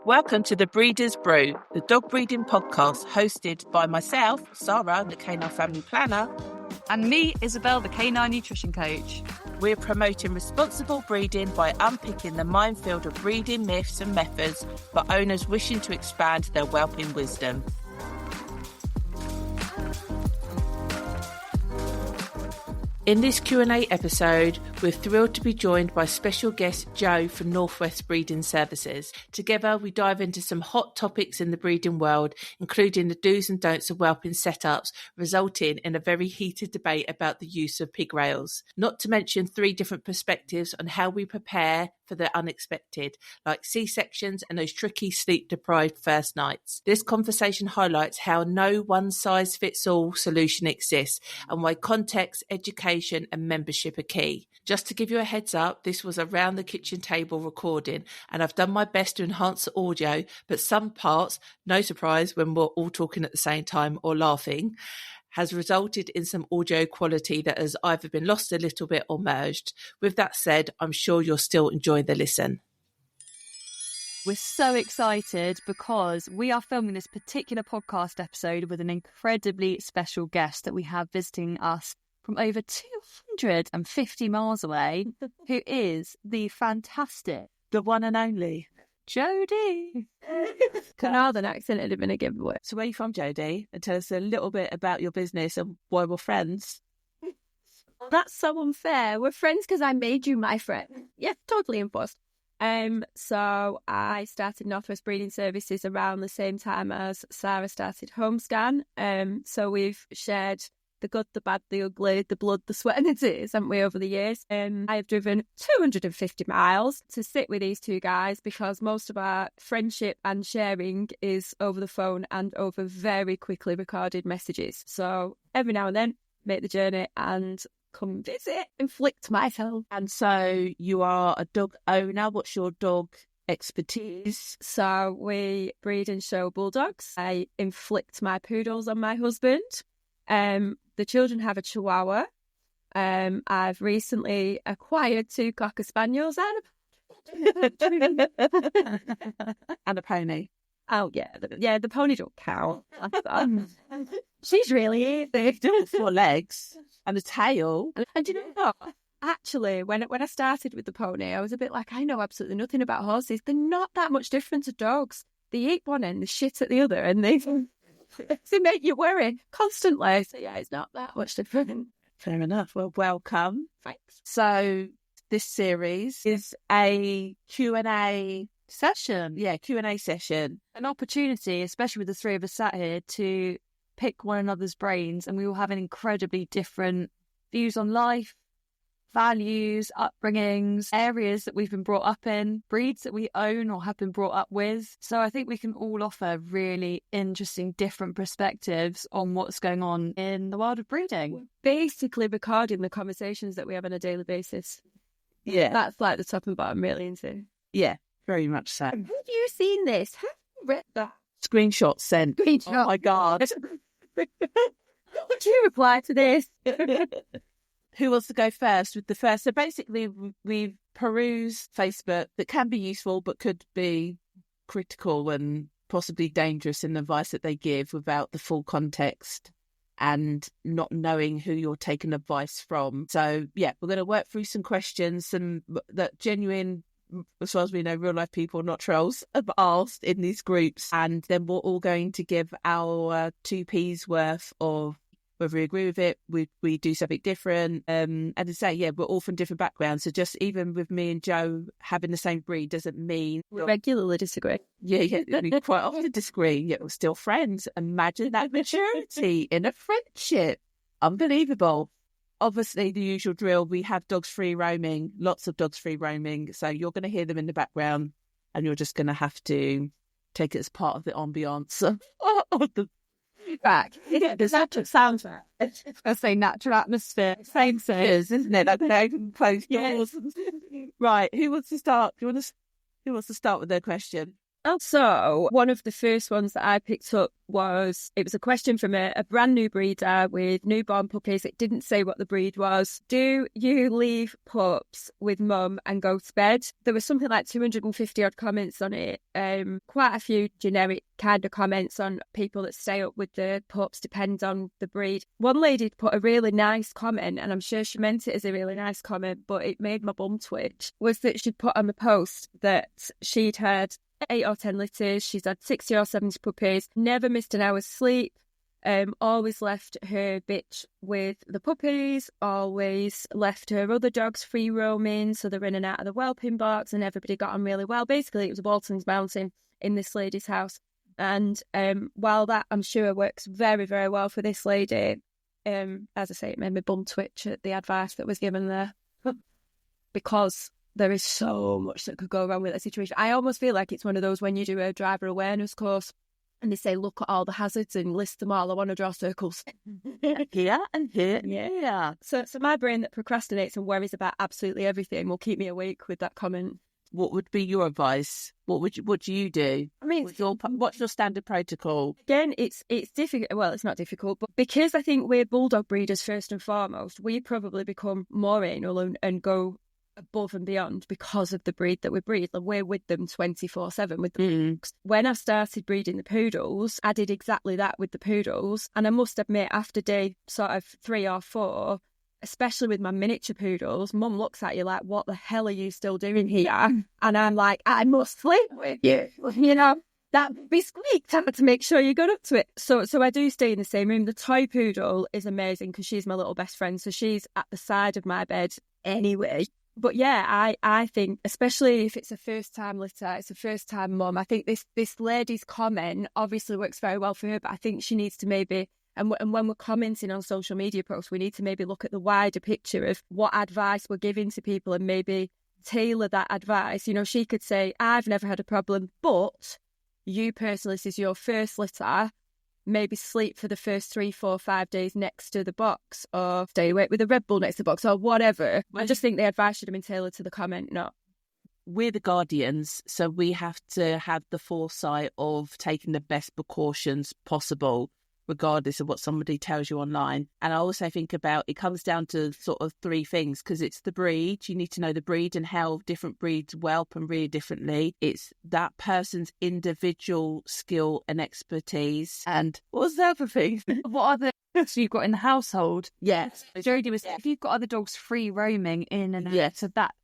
Welcome to the Breeder's Brew, the dog breeding podcast hosted by myself, Sara, the canine family planner, and me, Isobel, the canine nutrition coach. We're promoting responsible breeding by unpicking the minefield of breeding myths and methods for owners wishing to expand their whelping wisdom. In this Q&A episode, we're thrilled to be joined by special guest Jo from Northwest Breeding Services. Together, we dive into some hot topics in the breeding world, including the do's and don'ts of whelping setups, resulting in a very heated debate about the use of pig rails. Not to mention 3 different perspectives on how we prepare for the unexpected, like C-sections and those tricky sleep-deprived first nights. This conversation highlights how no one-size-fits-all solution exists and why context, education and membership are key. Just to give you a heads up, this was a round the kitchen table recording and I've done my best to enhance the audio, but some parts, no surprise when we're all talking at the same time or laughing, has resulted in some audio quality that has either been lost a little bit or merged. With that said, I'm sure you'll still enjoy the listen. We're so excited because we are filming this particular podcast episode with an incredibly special guest that we have visiting us from over 250 miles away, who is the fantastic, The one and only Jodi. The northern accent had been a giveaway. So where are you from, Jodi? And tell us a little bit about your business and why we're friends. Well, that's so unfair. We're friends because I made you my friend. Yeah, totally imposed. So I started Northwest Breeding Services around the same time as Sara started Homescan. So we've shared the good, the bad, the ugly, the blood, the sweat and the tears, haven't we, over the years? I have driven 250 miles to sit with these two guys because most of our friendship and sharing is over the phone and over very quickly recorded messages. So every now and then, make the journey and come visit, inflict myself. And so you are a dog owner. What's your dog expertise? So we breed and show bulldogs. I inflict my poodles on my husband. The children have a chihuahua. I've recently acquired 2 cocker spaniels and a pony. Oh yeah, the pony don't count. She's really easy. 4 legs and a tail. And you know what? Actually, when I started with the pony, I was a bit like, I know absolutely nothing about horses. They're not that much different to dogs. They eat one end, they shit at the other, and they make you worry constantly. So yeah, it's not that much different. Fair enough. Well, welcome. Thanks. So this series is a Q&A Session. Yeah, Q&A session. An opportunity, especially with the 3 of us sat here, to pick one another's brains, and we all have an incredibly different views on life, values, upbringings, areas that we've been brought up in, breeds that we own or have been brought up with. So I think we can all offer really interesting, different perspectives on what's going on in the world of breeding. We're basically recording the conversations that we have on a daily basis. Yeah. That's like the top and bottom, really, isn't it? Yeah, very much so. Have you seen this? Have you read that? Screenshot sent. Screenshot. Oh my God. Would you reply to this? Who wants to go first with the first? So basically, we've perused Facebook that can be useful but could be critical and possibly dangerous in the advice that they give without the full context and not knowing who you're taking advice from. So yeah, we're going to work through some questions, some that genuine, as far as we know, real life people, not trolls, have asked in these groups, and then we're all going to give our 2p's worth of whether we agree with it, we do something different. And to say, yeah, we're all from different backgrounds. So just even with me and Jo having the same breed doesn't mean we regularly disagree. Yeah, we quite often disagree, yet we're still friends. Imagine that maturity in a friendship. Unbelievable. Obviously, the usual drill, we have dogs free roaming, lots of dogs free roaming. So you're going to hear them in the background and you're just going to have to take it as part of the ambience of the back. Yeah, there's natural soundtrack. I say natural atmosphere. Same thing, isn't it? Like open close doors. Right. Who wants to start? Who wants to start with their question? So one of the first ones that I picked up it was a question from a brand new breeder with newborn puppies. It didn't say what the breed was. Do you leave pups with mum and go to bed? There was something like 250 odd comments on it. Quite a few generic kind of comments on people that stay up with the pups, depends on the breed. One lady put a really nice comment, and I'm sure she meant it as a really nice comment, but it made my bum twitch, was that she'd put on the post that she'd had 8 or 10 litters, she's had 60 or 70 puppies, never missed an hour's sleep, always left her bitch with the puppies, always left her other dogs free roaming, so they're in and out of the whelping box, and everybody got on really well. Basically, it was a Walton's Mountain in this lady's house. And while that, I'm sure, works very, very well for this lady, as I say, it made me bum twitch at the advice that was given there. Because there is so much that could go wrong with that situation. I almost feel like it's one of those when you do a driver awareness course and they say, look at all the hazards and list them all. I want to draw circles. Here and here. Yeah. So my brain that procrastinates and worries about absolutely everything will keep me awake with that comment. What would be your advice? What do you do? I mean, what's your standard protocol? Again, it's difficult. Well, it's not difficult, but because I think we're bulldog breeders first and foremost, we probably become more anal and go above and beyond because of the breed that we breed. Like, we're with them 24/7 with the dogs. When I started breeding the poodles, I did exactly that with the poodles. And I must admit, after day sort of 3 or 4, especially with my miniature poodles, mum looks at you like, what the hell are you still doing here? And I'm like, I must sleep with you. You know, that be squeaked. I had to make sure you got up to it. So I do stay in the same room. The toy poodle is amazing because she's my little best friend. So she's at the side of my bed anyway. But yeah, I think, especially if it's a first-time litter, it's a first-time mum, I think this lady's comment obviously works very well for her, but I think she needs to maybe, and when we're commenting on social media posts, we need to maybe look at the wider picture of what advice we're giving to people and maybe tailor that advice. You know, she could say, I've never had a problem, but you personally, this is your first litter, maybe sleep for the first 3, 4, 5 days next to the box, or stay awake with a Red Bull next to the box, or whatever. I just think the advice should have been tailored to the comment, not. We're the guardians, so we have to have the foresight of taking the best precautions possible, regardless of what somebody tells you online. And I also think about, it comes down to sort of 3 things, because it's the breed. You need to know the breed and how different breeds whelp and breed differently. It's that person's individual skill and expertise. And what's the other thing? What other dogs you've got in the household? Yes. Jodi was, if you've got other dogs free roaming in and out of that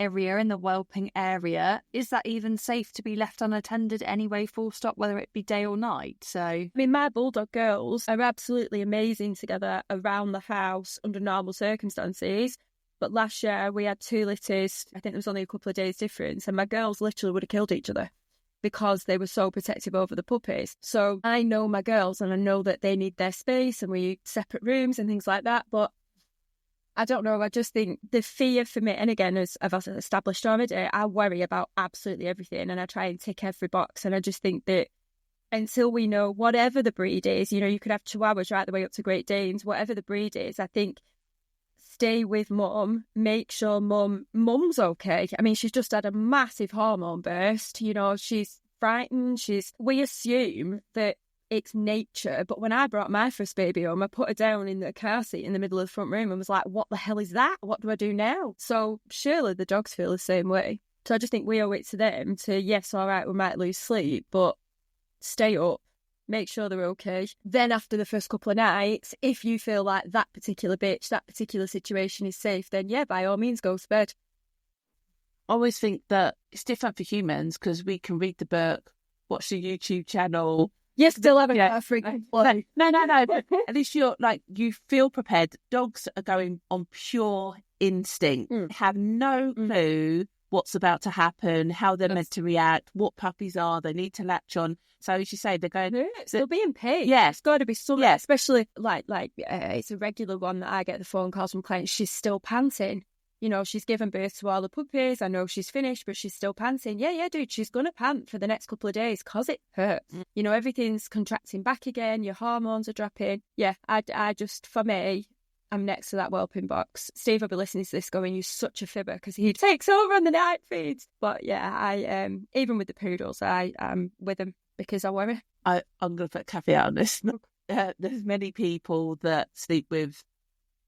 area, in the whelping area, is that even safe to be left unattended anyway, full stop, whether it be day or night? So I mean, my bulldog girls are absolutely amazing together around the house under normal circumstances, but last year we had 2 litters. I think there was only a couple of days difference, and my girls literally would have killed each other because they were so protective over the puppies. So I know my girls, and I know that they need their space, and we need separate rooms and things like that, but I don't know, I just think the fear for me, and again, as I've established already, I worry about absolutely everything and I try and tick every box. And I just think that until we know whatever the breed is, you know, you could have Chihuahuas right the way up to Great Danes, whatever the breed is, I think stay with mum, make sure mum's okay. I mean, she's just had a massive hormone burst, you know, she's frightened, we assume that it's nature, but when I brought my first baby home, I put her down in the car seat in the middle of the front room and was like, what the hell is that? What do I do now? So surely the dogs feel the same way. So I just think we owe it to them to, yes, all right, we might lose sleep, but stay up, make sure they're okay. Then after the first couple of nights, if you feel like that particular bitch, that particular situation is safe, then yeah, by all means, go to bed. I always think that it's different for humans because we can read the book, watch the YouTube channel. You still haven't got a freaking No. At least you're like, you feel prepared. Dogs are going on pure instinct, have no clue what's about to happen, how they're meant to react, what puppies are, they need to latch on. So as you say, they're going... They'll be in pain. Yes. It's got to be something, especially like it's a regular one that I get the phone calls from clients. She's still panting. You know, she's given birth to all the puppies. I know she's finished, but she's still panting. Yeah, dude, she's going to pant for the next couple of days because it hurts. You know, everything's contracting back again. Your hormones are dropping. Yeah, I just, for me, I'm next to that whelping box. Steve will be listening to this going, you're such a fibber, because he takes over on the night feeds. But yeah, I even with the poodles, I am with them because I worry. I'm going to put a caveat on this. There's many people that sleep with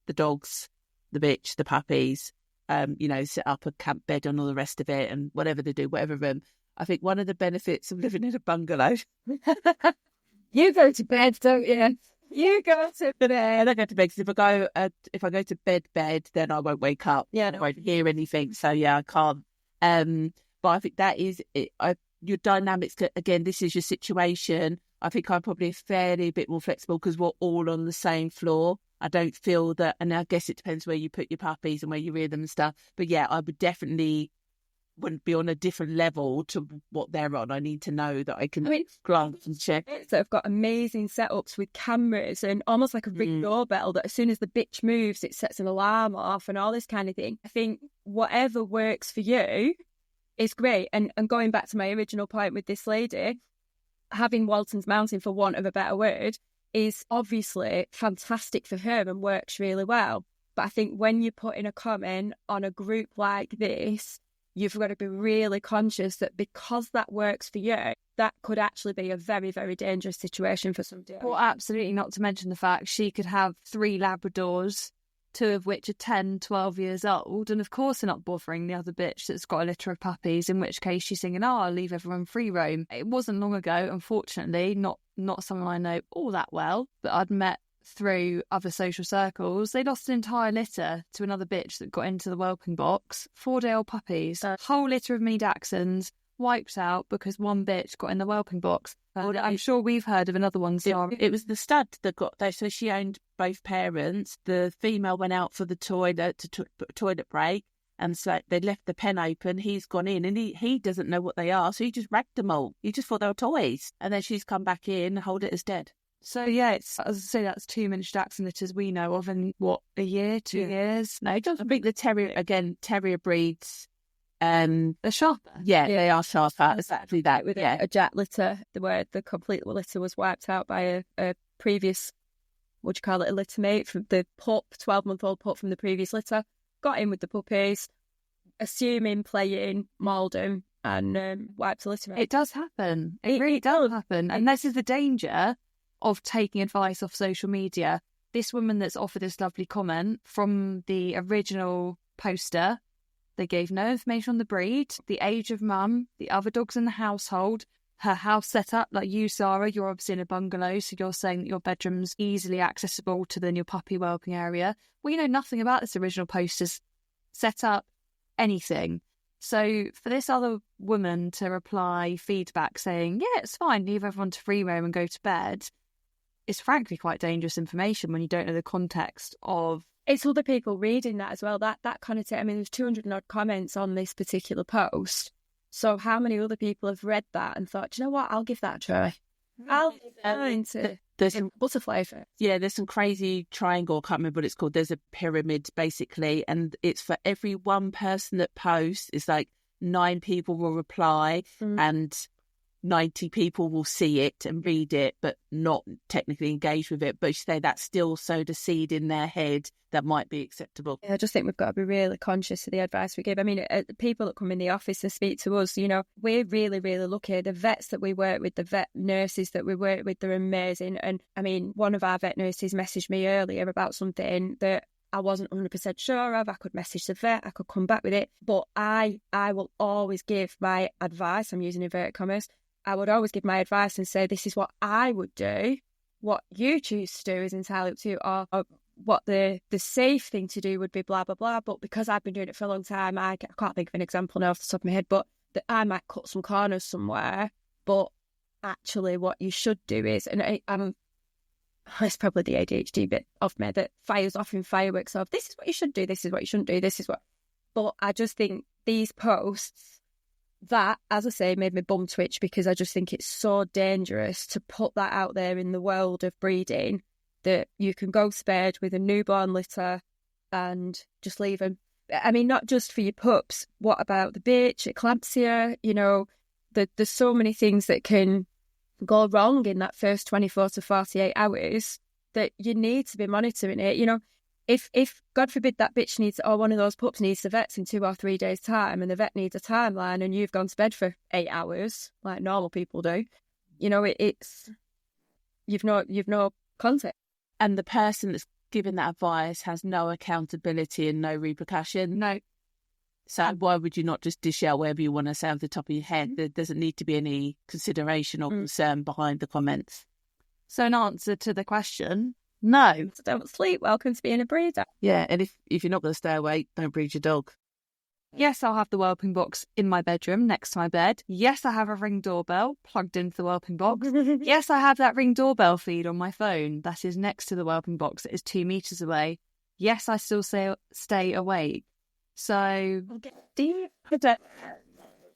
the dogs, the bitch, the puppies, set up a camp bed and all the rest of it, and whatever they do, whatever room. I think one of the benefits of living in a bungalow... You go to bed, don't you? You go to bed. I don't go to bed, because if I go to bed, then I won't wake up. Yeah, I won't hear anything. So yeah, I can't. But I think that is it. Your dynamics. Again, this is your situation. I think I'm probably fairly a bit more flexible because we're all on the same floor. I don't feel that, and I guess it depends where you put your puppies and where you rear them and stuff. But yeah, I wouldn't be on a different level to what they're on. I need to know that I can glance and check. So I've got amazing setups with cameras and almost like a ring doorbell that as soon as the bitch moves, it sets an alarm off and all this kind of thing. I think whatever works for you is great. And going back to my original point with this lady, having Walton's Mountain, for want of a better word, is obviously fantastic for her and works really well. But I think when you put in a comment on a group like this, you've got to be really conscious that because that works for you, that could actually be a very, very dangerous situation for somebody else. Well, absolutely, not to mention the fact she could have 3 Labradors, 2 of which are 10, 12 years old, and of course they're not bothering the other bitch that's got a litter of puppies, in which case she's thinking, I'll leave everyone free roam. It wasn't long ago, unfortunately, not someone I know all that well, but I'd met through other social circles. They lost an entire litter to another bitch that got into the whelping box. 4-day-old puppies, a whole litter of mini dachshunds wiped out because one bitch got in the whelping box. I'm sure we've heard of another one, Sara. It was the stud that got there. So she owned both parents. The female went out for the toilet to toilet break, and so they left the pen open. He's gone in, and he doesn't know what they are, so he just wrecked them all. He just thought they were toys, and then she's come back in and hold it as dead. So yeah, it's, as I say, that's 2 miniature dachshund litters we know of in a year, 2 years. No, I think the terrier breeds. They're sharper. Yeah, they are sharper. Exactly that. With a Jack litter, where the complete litter was wiped out by a previous, what do you call it, a litter mate from the pup, 12-month-old pup from the previous litter. Got in with the puppies, assuming, playing, mauled him, and wiped the litter out. It does happen. It really does happen. And this is the danger of taking advice off social media. This woman that's offered this lovely comment, from the original poster, they gave no information on the breed, the age of mum, the other dogs in the household, her house set up. Like you, Sara, you're obviously in a bungalow, so you're saying that your bedroom's easily accessible to your puppy whelping area. We know nothing about this original poster's set up, anything. So for this other woman to reply feedback saying, yeah, it's fine, leave everyone to free roam and go to bed, is frankly quite dangerous information when you don't know the context of... It's other people reading that as well. That connotation. I mean, there's 200 and odd comments on this particular post. So how many other people have read that and thought, do you know what, I'll give that a try. I'll give that into butterfly effect. Yeah, there's some crazy triangle, I can't remember what it's called. There's a pyramid, basically, and it's for every one person that posts, it's like 9 people will reply and 90 people will see it and read it, but not technically engage with it. But you say that still sowed a seed in their head that might be acceptable. Yeah, I just think we've got to be really conscious of the advice we give. I mean, people that come in the office and speak to us, we're really, really lucky. The vets that we work with, the vet nurses that we work with, they're amazing. And I mean, one of our vet nurses messaged me earlier about something that I wasn't 100% sure of. I could message the vet, I could come back with it. But I will always give my advice. I'm using inverted commas. I would always give my advice and say, this is what I would do. What you choose to do is entirely up to you, or what the safe thing to do would be blah, blah, blah. But because I've been doing it for a long time, I can't think of an example now off the top of my head, but that I might cut some corners somewhere. But actually what you should do is, and it's probably the ADHD bit of me that fires off in fireworks of, this is what you should do, this is what you shouldn't do, this is what... But I just think these posts... That, as I say, made my bum twitch, because I just think it's so dangerous to put that out there in the world of breeding, that you can go to bed with a newborn litter and just leave them. I mean, not just for your pups. What about the bitch, eclampsia? There's so many things that can go wrong in that first 24 to 48 hours that you need to be monitoring it. if God forbid that bitch needs, or one of those pups needs the vets in 2 or 3 days' time, and the vet needs a timeline, and you've gone to bed for 8 hours like normal people do, it's you've no context. And the person that's giving that advice has no accountability and no repercussion. No. So why would you not just dish out whatever you want to say off the top of your head? There doesn't need to be any consideration or concern behind the comments. So in answer to the question, no. So don't sleep. Welcome to being a breeder. Yeah, and if you're not going to stay awake, don't breed your dog. Yes, I'll have the whelping box in my bedroom next to my bed. Yes, I have a Ring doorbell plugged into the whelping box. Yes, I have that Ring doorbell feed on my phone that is next to the whelping box that is 2 meters away. Yes, I still stay awake. So,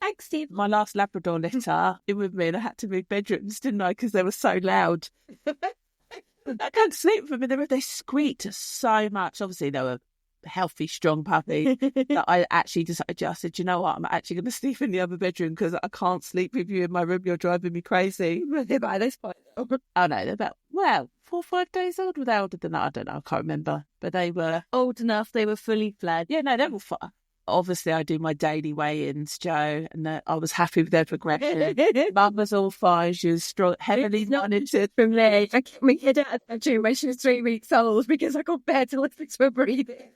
Thanks, Steve. My last Labrador litter in with me, and I had to move bedrooms, didn't I? Because they were so loud. I can't sleep with them. They squeaked so much. Obviously, they were a healthy, strong puppy. That I actually decided, I said, you know what? I'm actually going to sleep in the other bedroom because I can't sleep with you in my room. You're driving me crazy. By this point. Oh no, they're about 4 or 5 days old. Were they older than that? I don't know. I can't remember. But they were old enough. They were fully fledged. Yeah, no, they were fine. Obviously, I do my daily weigh-ins, Joe, and I was happy with their progression. Mum was all fine. She was strong, heavily monitored. From me, I kept my kid out of the bedroom when she was 3 weeks old because I couldn't bear to listen to her breathing.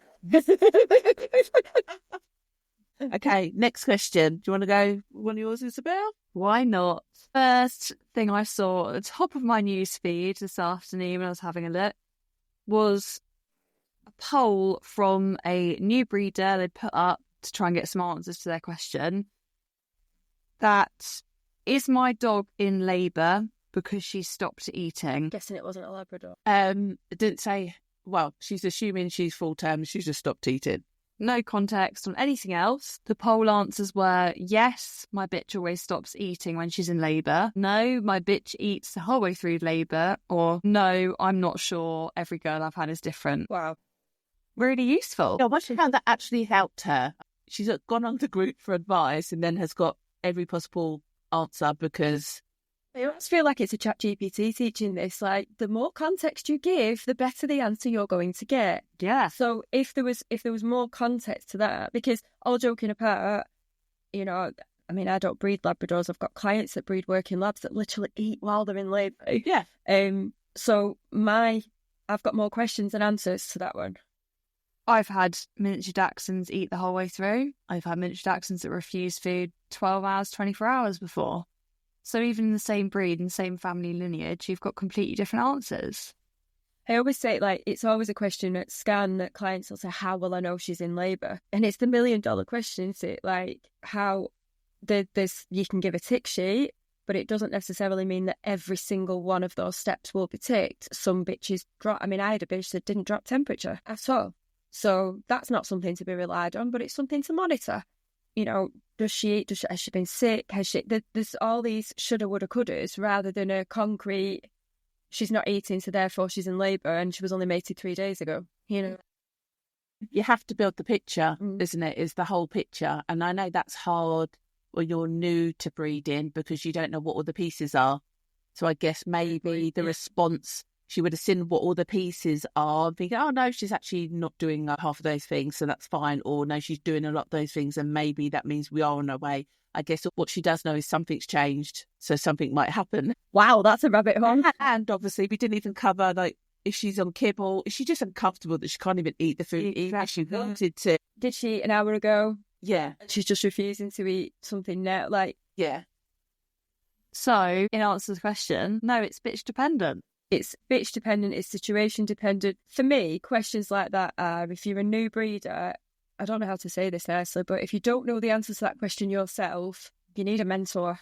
Okay, next question. Do you want to go one of yours, Isobel? Why not? First thing I saw at the top of my news feed this afternoon when I was having a look was a poll from a new breeder they put up to try and get some answers to their question. That is my dog in labour because she stopped eating? I'm guessing it wasn't a Labrador. It didn't say. Well, she's assuming she's full term. She's just stopped eating. No context on anything else. The poll answers were, yes, my bitch always stops eating when she's in labour. No, my bitch eats the whole way through labour. Or no, I'm not sure. Every girl I've had is different. Wow. Really useful. Yeah, once she found that actually helped her, she's gone on the group for advice and then has got every possible answer because... I almost feel like it's a ChatGPT teaching this. Like, the more context you give, the better the answer you're going to get. Yeah. So if there was more context to that, because all joking apart, I mean, I don't breed Labradors. I've got clients that breed working labs that literally eat while they're in labour. Yeah. So I've got more questions than answers to that one. I've had miniature dachshunds eat the whole way through. I've had miniature dachshunds that refuse food 12 hours, 24 hours before. So even in the same breed and same family lineage, you've got completely different answers. I always say, like, it's always a question at scan that clients will say, how will I know she's in labour? And it's the $1 million question, isn't it? Like, how you can give a tick sheet, but it doesn't necessarily mean that every single one of those steps will be ticked. Some bitches drop. I mean, I had a bitch that didn't drop temperature at all. So that's not something to be relied on, but it's something to monitor. Does she eat? Has she been sick? There's all these shoulda, woulda, couldas rather than a concrete, she's not eating, so therefore she's in labour and she was only mated 3 days ago. You have to build the picture, isn't it? Is the whole picture. And I know that's hard when you're new to breeding because you don't know what all the pieces are. So I guess maybe the response, she would have seen what all the pieces are, thinking, oh no, she's actually not doing half of those things, so that's fine. Or no, she's doing a lot of those things, and maybe that means we are on our way. I guess what she does know is something's changed, so something might happen. Wow, that's a rabbit hole. And obviously, we didn't even cover, like, if she's on kibble, is she just uncomfortable that she can't even eat the food even if she wanted to? Did she eat an hour ago? Yeah. She's just refusing to eat something now, like... Yeah. So, in answer to the question, no, it's bitch dependent. It's bitch dependent, it's situation dependent. For me, questions like that are, if you're a new breeder, I don't know how to say this nicely, but if you don't know the answer to that question yourself, you need a mentor.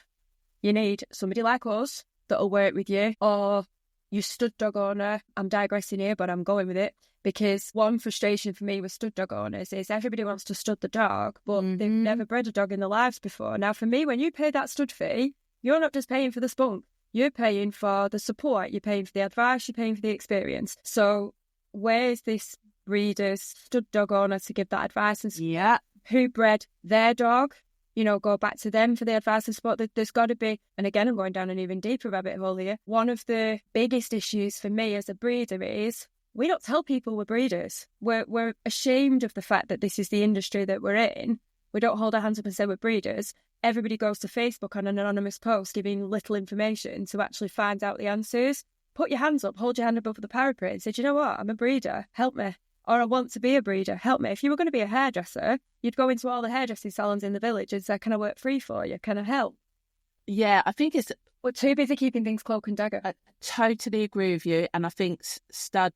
You need somebody like us that'll work with you, or you stud dog owner. I'm digressing here, but I'm going with it, because one frustration for me with stud dog owners is everybody wants to stud the dog, but they've never bred a dog in their lives before. Now, for me, when you pay that stud fee, you're not just paying for the spunk. You're paying for the support, you're paying for the advice, you're paying for the experience. So where's this breeder's stud dog owner to give that advice? And who bred their dog? Go back to them for the advice and support. There's got to be, and again, I'm going down an even deeper rabbit hole here. One of the biggest issues for me as a breeder is we don't tell people we're breeders. We're ashamed of the fact that this is the industry that we're in. We don't hold our hands up and say we're breeders. Everybody goes to Facebook on an anonymous post giving little information to actually find out the answers. Put your hands up, hold your hand above the parapet and say, do you know what? I'm a breeder, help me. Or I want to be a breeder, help me. If you were going to be a hairdresser, you'd go into all the hairdressing salons in the village and say, can I work free for you? Can I help? Yeah, I think we're too busy keeping things cloak and dagger. I totally agree with you. And I think stud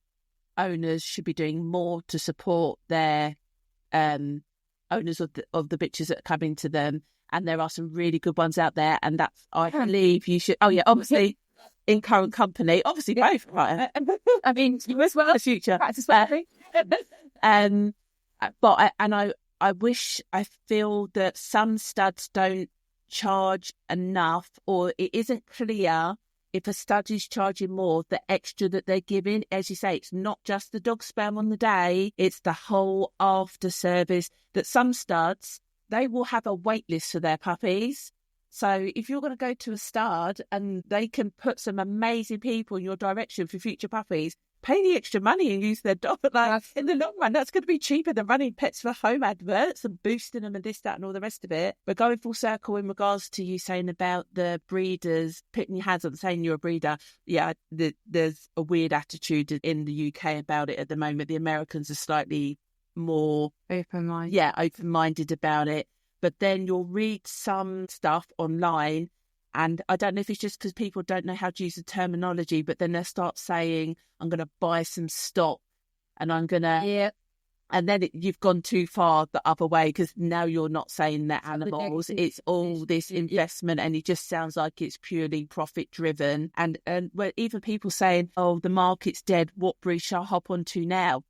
owners should be doing more to support their owners of the bitches that come into them. And there are some really good ones out there. And that's, I believe you should, obviously in current company, obviously both, right? I mean, you as well. The future. I feel that some studs don't charge enough, or it isn't clear if a stud is charging more, the extra that they're giving. As you say, it's not just the dog sperm on the day, it's the whole after service. That some studs, they will have a wait list for their puppies. So if you're going to go to a stud and they can put some amazing people in your direction for future puppies, pay the extra money and use their dog. Like, in the long run, that's going to be cheaper than running Pets for Home adverts and boosting them and this, that and all the rest of it. But going full circle in regards to you saying about the breeders putting your hands up and saying you're a breeder, yeah, there's a weird attitude in the UK about it at the moment. The Americans are slightly more open-minded. Yeah, open-minded about it. But then you'll read some stuff online, and I don't know if it's just because people don't know how to use the terminology, but then they'll start saying, I'm going to buy some stock and I'm going to... Yeah. And then you've gone too far the other way, because now you're not saying they're animals. It's all this investment, and it just sounds like it's purely profit-driven. And well, even people saying, oh, the market's dead, what breed shall I hop onto now?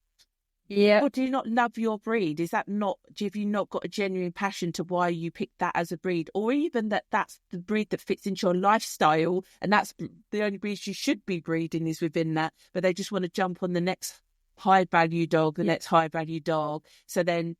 Yeah. Or do you not love your breed? Is that not, have you not got a genuine passion to why you picked that as a breed? Or even that's the breed that fits into your lifestyle, and that's the only breed you should be breeding is within that, but they just want to jump on the next high value dog, the next high value dog. So then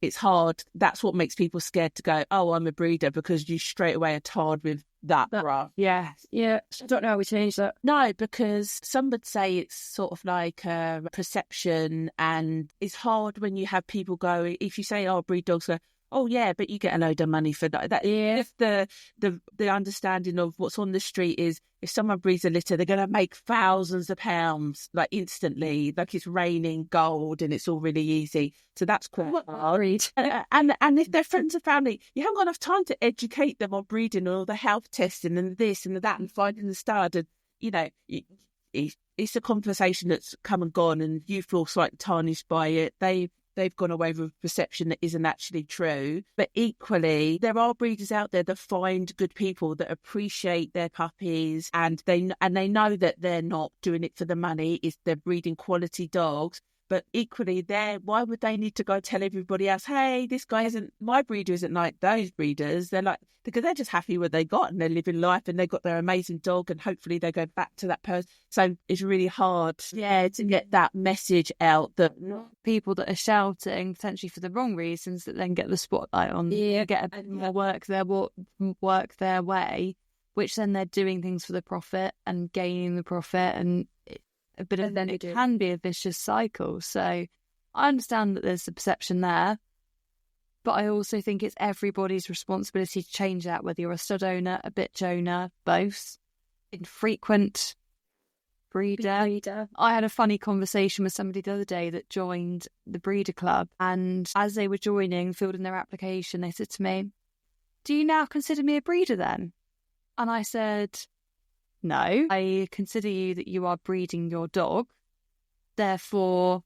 it's hard. That's what makes people scared to go, oh, I'm a breeder, because you straight away are tarred with that. Yeah. I don't know how we change that. No, because some would say it's sort of like a perception, and it's hard when you have people go, if you say, oh, breed dogs, go, oh yeah, but you get a load of money for that. Yeah. If the understanding of what's on the street is, if someone breeds a litter, they're going to make thousands of pounds, like instantly, like it's raining gold and it's all really easy. So that's quite hard. And if they're friends and family, you haven't got enough time to educate them on breeding and all the health testing and this and that and finding the stud. And, it's a conversation that's come and gone, and you feel slightly tarnished by it. They've gone away with a perception that isn't actually true. But equally, there are breeders out there that find good people that appreciate their puppies, and they know that they're not doing it for the money. They're breeding quality dogs. But equally, why would they need to go tell everybody else, hey, my breeder isn't like those breeders? They're like, because they're just happy with what they got and they're living life and they've got their amazing dog, and hopefully they go back to that person. So it's really hard, to get that message out, that people that are shouting potentially for the wrong reasons that then get the spotlight on, get a bit more work their way, which then they're doing things for the profit and gaining the profit, and then it can be a vicious cycle. So I understand that there's a perception there, but I also think it's everybody's responsibility to change that, whether you're a stud owner, a bitch owner, both, infrequent breeder. I had a funny conversation with somebody the other day that joined the breeder club, and as they were joining, filled in their application, they said to me, do you now consider me a breeder then? And I said, no, I consider you that you are breeding your dog. Therefore,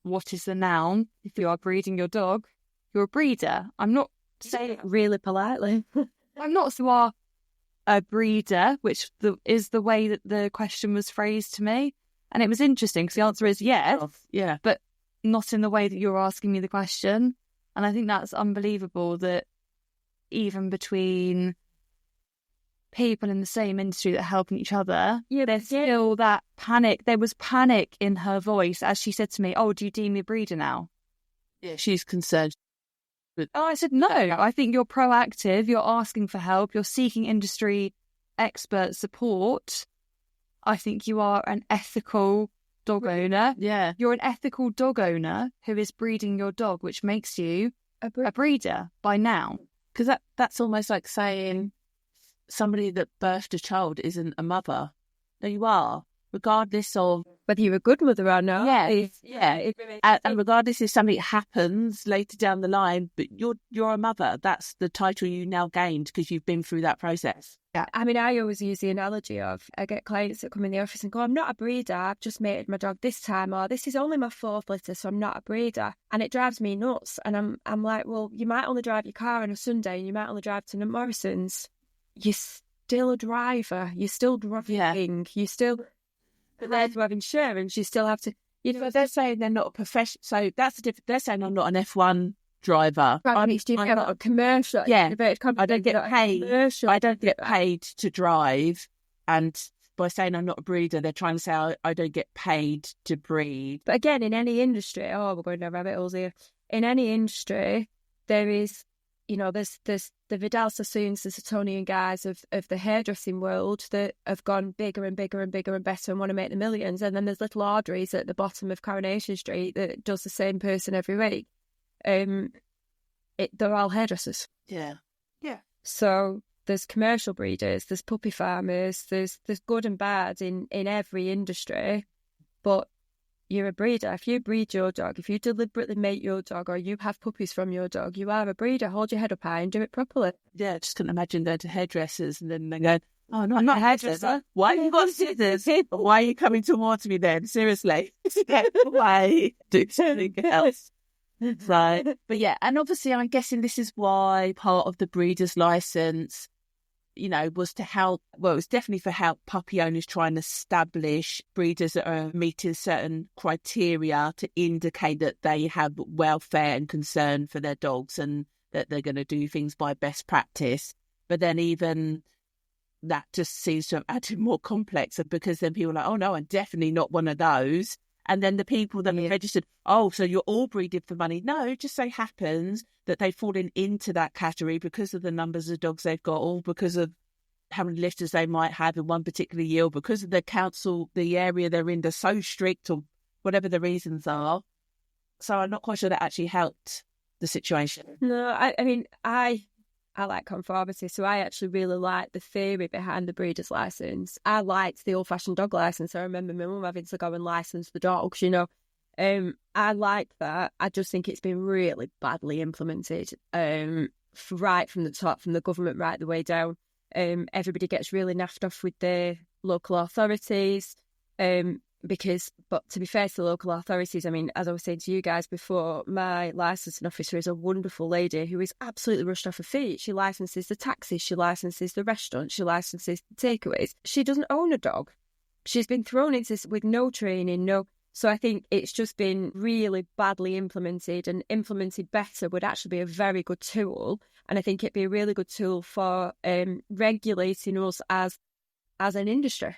what is the noun? If you are breeding your dog, you're a breeder. I'm not saying it really politely. I'm not so you are a breeder, which is the way that the question was phrased to me. And it was interesting because the answer is yes, but not in the way that you're asking me the question. And I think that's unbelievable that even between people in the same industry that are helping each other, there's still that panic. There was panic in her voice as she said to me, oh, do you deem me a breeder now? Yeah, she's concerned. I said, no, I think you're proactive, you're asking for help, you're seeking industry expert support, I think you are an ethical dog owner. Yeah. You're an ethical dog owner who is breeding your dog, which makes you a breeder by now. Because that's almost like saying somebody that birthed a child isn't a mother. No, you are, regardless of whether you're a good mother or not. And regardless if something happens later down the line, but you're a mother. That's the title you now gained because you've been through that process. Yeah, I mean, I always use the analogy of I get clients that come in the office and go, I'm not a breeder, I've just mated my dog this time, or this is only my 4th litter, so I'm not a breeder. And it drives me nuts. And I'm like, well, you might only drive your car on a Sunday and you might only drive to Morrison's. You're still a driver. You're still driving. You still... But then to have insurance, you still have to... But they're saying they're not a professional... So that's the difference. They're saying I'm not an F1 driver. I'm not a commercial. Yeah, I don't get paid. I don't get paid to drive, and by saying I'm not a breeder, they're trying to say I don't get paid to breed. But again, in any industry, we're going down rabbit holes here. In any industry, there is, there's the Vidal Sassoons, the Satonian guys of the hairdressing world that have gone bigger and bigger and bigger and better and want to make the millions, and then there's little Audrey's at the bottom of Coronation Street that does the same person every week. They're all hairdressers. Yeah. So there's commercial breeders, there's puppy farmers, there's good and bad in every industry. But you're a breeder. If you breed your dog, if you deliberately mate your dog, or you have puppies from your dog, you are a breeder. Hold your head up high and do it properly. Yeah, I just couldn't imagine going to hairdressers and then they go, oh, no, I'm not a hairdresser. Why have you got scissors? Why are you coming towards me then? Seriously. Why? Do something else. So, but yeah, and obviously I'm guessing this is why part of the breeder's license, was to help, well, it was definitely for help puppy owners try and establish breeders that are meeting certain criteria to indicate that they have welfare and concern for their dogs and that they're going to do things by best practice. But then even that just seems to have added more complex because then people are like, oh no, I'm definitely not one of those. And then the people that are registered, oh, so you're all breeding for money. No, it just so happens that they've fallen into that category because of the numbers of dogs they've got, or because of how many litters they might have in one particular year, or because of the council, the area they're in, they're so strict, or whatever the reasons are. So I'm not quite sure that actually helped the situation. No, I mean, I like conformity, so I actually really like the theory behind the breeder's license. I liked the old-fashioned dog license. I remember my mum having to go and license the dogs, I like that. I just think it's been really badly implemented, right from the top, from the government right the way down. Everybody gets really naffed off with the local authorities, but to be fair to the local authorities, I mean, as I was saying to you guys before, my licensing officer is a wonderful lady who is absolutely rushed off her feet. She licenses the taxis, she licenses the restaurants, she licenses the takeaways. She doesn't own a dog. She's been thrown into this with no training, So I think it's just been really badly implemented, and implemented better would actually be a very good tool. And I think it'd be a really good tool for regulating us as an industry.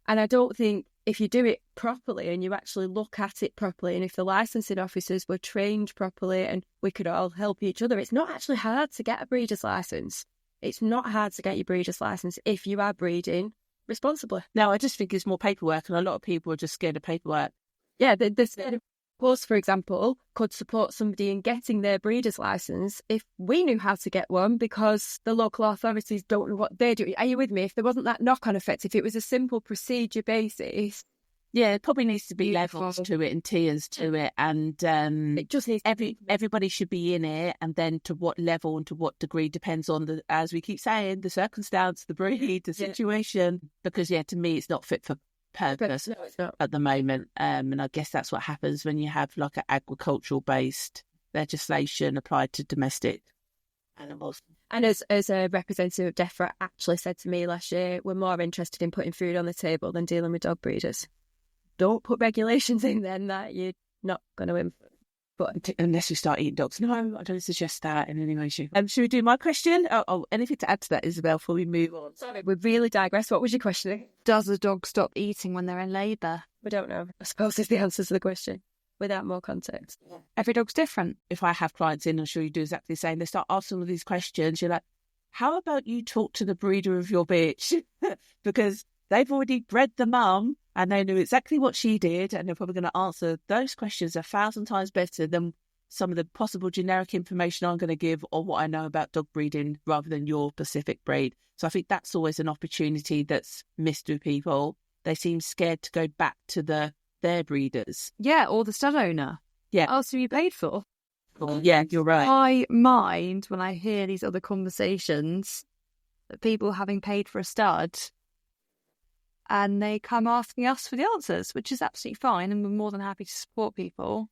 And I don't think if you do it properly and you actually look at it properly, and if the licensing officers were trained properly and we could all help each other, it's not actually hard to get a breeder's license. It's not hard to get your breeder's license if you are breeding responsibly. No, I just think it's more paperwork, and a lot of people are just scared of paperwork. Yeah, the state of us, for example, could support somebody in getting their breeder's license if we knew how to get one, because the local authorities don't know what they're doing. Are you with me? If there wasn't that knock-on effect, if it was a simple procedure basis. Yeah, it probably needs to be levels to it and tiers to it, and it just needs everybody should be in it, and then to what level and to what degree depends on the, as we keep saying, the circumstance, the breed, the situation. Because to me, it's not fit for purpose at the moment, and I guess that's what happens when you have like an agricultural based legislation applied to domestic animals. And as a representative of DEFRA actually said to me last year, we're more interested in putting food on the table than dealing with dog breeders. Don't put regulations in then that you're not going to influence. But unless you start eating dogs. No, I don't suggest that in any way, shape. Should we do my question? Oh, anything to add to that, Isobel, before we move on? Sorry, we really digress. What was your question? Does a dog stop eating when they're in labour? We don't know, I suppose, is the answer to the question, without more context. Yeah. Every dog's different. If I have clients in, I'm sure you do exactly the same. They start asking all these questions. You're like, how about you talk to the breeder of your bitch? Because they've already bred the mum and they knew exactly what she did, and they're probably going to answer those questions 1,000 times better than some of the possible generic information I'm going to give or what I know about dog breeding rather than your specific breed. So I think that's always an opportunity that's missed with people. They seem scared to go back to their breeders. Yeah, or the stud owner. Yeah. Oh, so you paid for? Yeah, you're right. I mind when I hear these other conversations that people having paid for a stud and they come asking us for the answers, which is absolutely fine, and we're more than happy to support people.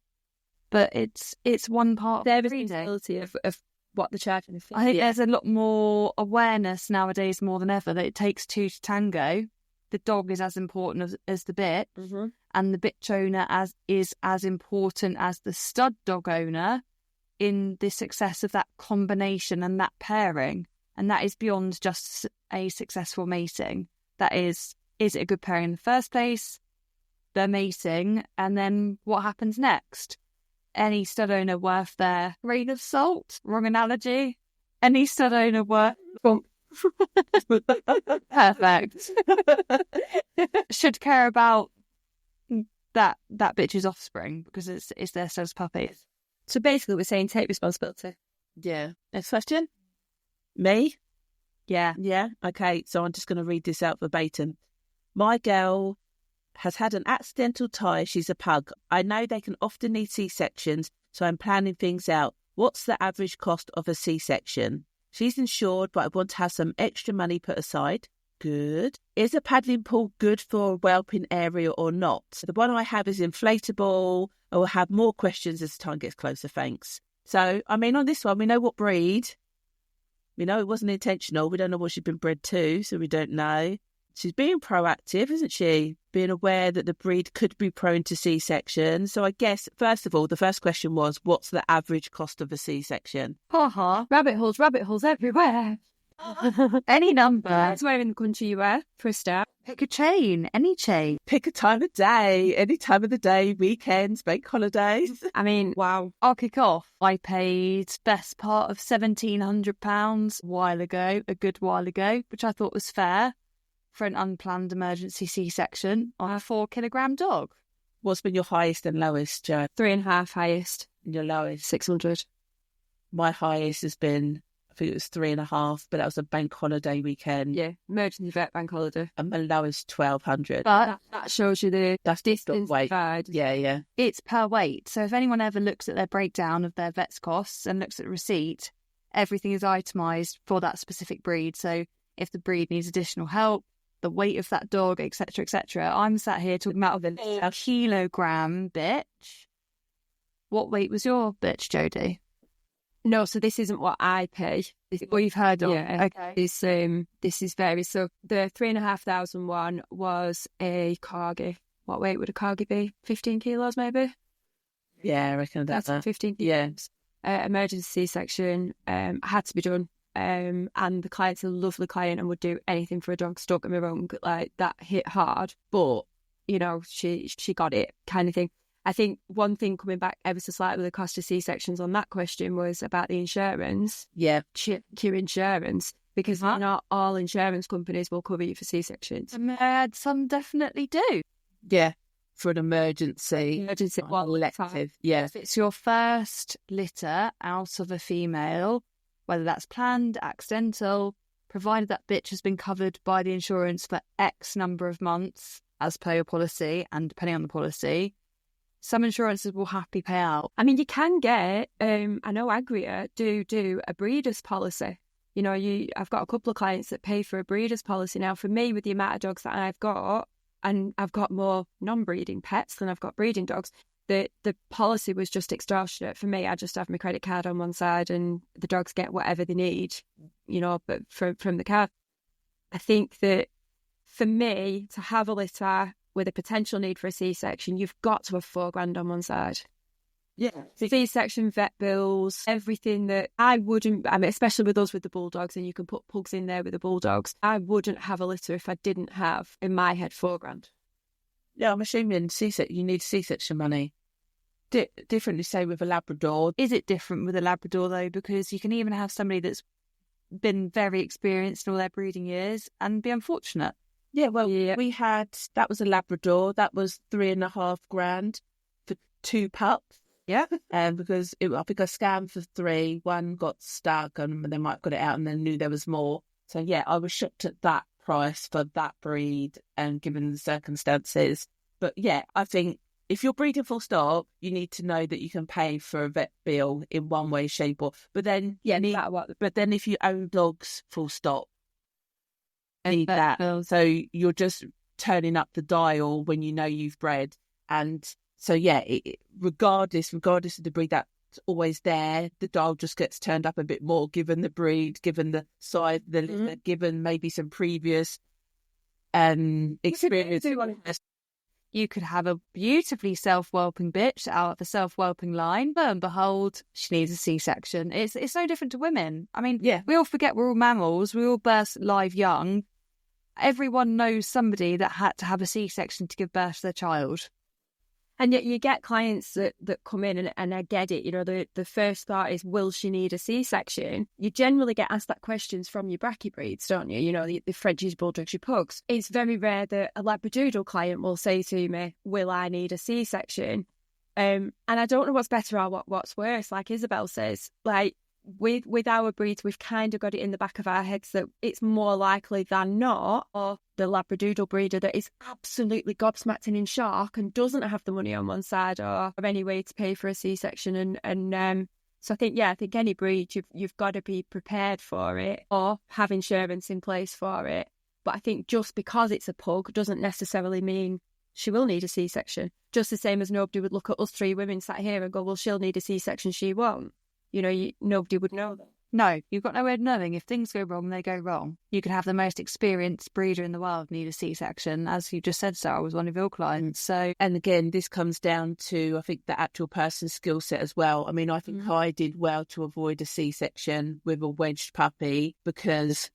But it's one part Their of breeding. responsibility of what they're charging. I think there's a lot more awareness nowadays more than ever that it takes two to tango. The dog is as important as the bitch, and the bitch owner is as important as the stud dog owner in the success of that combination and that pairing. And that is beyond just a successful mating. That is it a good pairing in the first place? They're mating, and then what happens next? Any stud owner worth their grain of salt? Wrong analogy. Any stud owner worth... Perfect. Should care about that bitch's offspring because it's their stud's puppies. So basically we're saying take responsibility. Yeah. Next question. Me? Yeah. Yeah. Okay. So I'm just going to read this out verbatim. My girl has had an accidental tie. She's a pug. I know they can often need C-sections, so I'm planning things out. What's the average cost of a C-section? She's insured, but I want to have some extra money put aside. Good. Is a paddling pool good for a whelping area or not? The one I have is inflatable. I will have more questions as time gets closer, thanks. So, I mean, on this one, we know what breed. We know it wasn't intentional. We don't know what she's been bred to, so we don't know. She's being proactive, isn't she? Being aware that the breed could be prone to C-section. So I guess, first of all, the first question was, what's the average cost of a C-section? Rabbit holes everywhere. Any number. Depends where in the country you are, for a start. Pick a chain, any chain. Pick a time of day, any time of the day, weekends, bank holidays. I mean, wow. I'll kick off. I paid best part of £1,700 a good while ago, which I thought was fair for an unplanned emergency C-section on a 4-kilogram dog. What's been your highest and lowest, Jo? 3.5 highest. And your lowest? 600. My highest has been, I think it was 3.5, but that was a bank holiday weekend. Yeah, emergency vet bank holiday. And my lowest 1,200. But that shows you that's distance weight. divide. Yeah. It's per weight. So if anyone ever looks at their breakdown of their vet's costs and looks at the receipt, everything is itemised for that specific breed. So if the breed needs additional help, the weight of that dog, etc., etc. I'm sat here talking about a kilogram bitch. What weight was your bitch, Jodi? No, so this isn't what I pay. This is What you've heard of? Yeah, Okay. This is very. So the 3,500 one was a corgi. What weight would a corgi be? 15 kilos, maybe. Yeah, I reckon That's that's 15 yeah. kilos. Emergency C-section had to be done. And the client's a lovely client and would do anything for a dog. So don't get me wrong, like that hit hard, but you know she got it, kind of thing. I think one thing coming back ever so slightly with the cost of C-sections on that question was about the insurance. Yeah, Your insurance, because not all insurance companies will cover you for C-sections. Some definitely do. Yeah, for an emergency. Emergency, Well, elective. Yeah. If it's your first litter out of a female, whether that's planned, accidental, provided that bitch has been covered by the insurance for X number of months, as per your policy, and depending on the policy, some insurances will happily pay out. I mean, you can get, I know Agria do a breeder's policy. You know, I've got a couple of clients that pay for a breeder's policy. Now, for me, with the amount of dogs that I've got, and I've got more non-breeding pets than I've got breeding dogs, the policy was just extortionate. For me, I just have my credit card on one side and the dogs get whatever they need, you know, but from the card. I think that for me, to have a litter with a potential need for a C-section, you've got to have $4,000 on one side. Yeah. C-section, vet bills, everything that I wouldn't, I mean, especially with us with the bulldogs, and you can put pugs in there with the bulldogs, I wouldn't have a litter if I didn't have, in my head, $4,000. Yeah, I'm assuming you need C-section money. Differently, say, with a Labrador. Is it different with a Labrador, though? Because you can even have somebody that's been very experienced in all their breeding years and be unfortunate. Yeah, well, that was a Labrador. That was $3,500 for 2 pups. Yeah. Because I think I scanned for 3. One got stuck and they might have got it out and then knew there was more. So yeah, I was shocked at that price for that breed and given the circumstances. But yeah, I think if you're breeding full stop, you need to know that you can pay for a vet bill in one way, shape, or. But then, But then if you own dogs full stop, you need that. Bills. So you're just turning up the dial when you know you've bred, and so yeah, regardless of the breed, that's always there. The dial just gets turned up a bit more, given the breed, given the size, the litter, given maybe some previous experience. You could have a beautifully self-whelping bitch out of the self-whelping line, but and behold, she needs a C-section. It's no different to women. I mean, we all forget we're all mammals. We all burst live young. Everyone knows somebody that had to have a C-section to give birth to their child. And yet you get clients that come in and I get it, the first thought is, will she need a C-section? You generally get asked that questions from your bracky breeds, don't you? The Frenchies, Bulldogs, your pugs. It's very rare that a Labradoodle client will say to me, will I need a C-section? And I don't know what's better or what's worse. Like Isobel says, like with our breeds, we've kind of got it in the back of our heads that it's more likely than not, or the Labradoodle breeder that is absolutely gobsmacked and in shock and doesn't have the money on one side or any way to pay for a C-section. And so I think any breed, you've got to be prepared for it or have insurance in place for it. But I think just because it's a pug doesn't necessarily mean she will need a C-section. Just the same as nobody would look at us 3 women sat here and go, well, she'll need a C-section, she won't. Nobody would know that. No, you've got no way of knowing. If things go wrong, they go wrong. You could have the most experienced breeder in the world need a C-section. As you just said, Sarah was one of your clients. So, and again, this comes down to, I think, the actual person's skill set as well. I mean, I think I did well to avoid a C-section with a wedged puppy because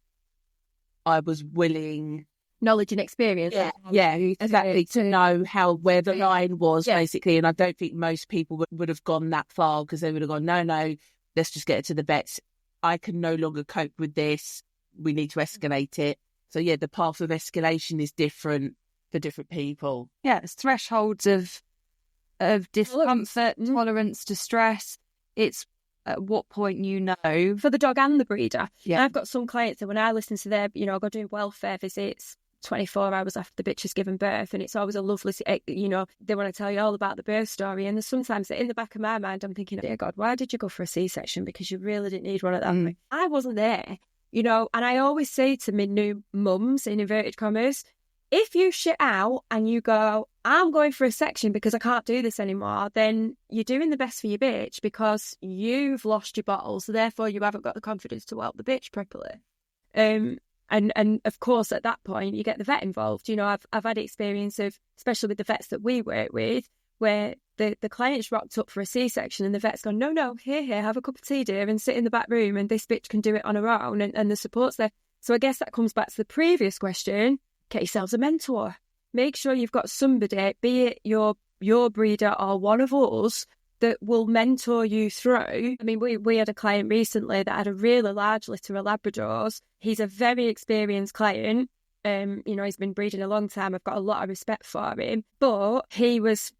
I was willing... Knowledge and experience. Yeah, exactly. To know where the line was, basically. And I don't think most people would have gone that far because they would have gone, no, let's just get it to the vets. I can no longer cope with this. We need to escalate it. So, yeah, the path of escalation is different for different people. Yeah, it's thresholds of discomfort, tolerance to stress. It's at what point for the dog and the breeder. Yeah. I've got some clients that when I listen to their, I go doing welfare visits 24 hours after the bitch has given birth, and it's always a lovely, they want to tell you all about the birth story, and there's sometimes in the back of my mind I'm thinking, dear God, why did you go for a C-section? Because you really didn't need one at that point. I wasn't there, and I always say to my new mums, in inverted commas, if you shit out and you go, I'm going for a section because I can't do this anymore, then you're doing the best for your bitch because you've lost your bottle, so therefore you haven't got the confidence to whelp the bitch properly. And of course, at that point, you get the vet involved. I've had experience of, especially with the vets that we work with, where the client's rocked up for a C-section and the vet's gone, no, here, have a cup of tea, dear, and sit in the back room, and this bitch can do it on her own, and the support's there. So I guess that comes back to the previous question. Get yourselves a mentor. Make sure you've got somebody, be it your breeder or one of us, that will mentor you through. I mean, we had a client recently that had a really large litter of Labradors. He's a very experienced client. He's been breeding a long time. I've got a lot of respect for him. But he was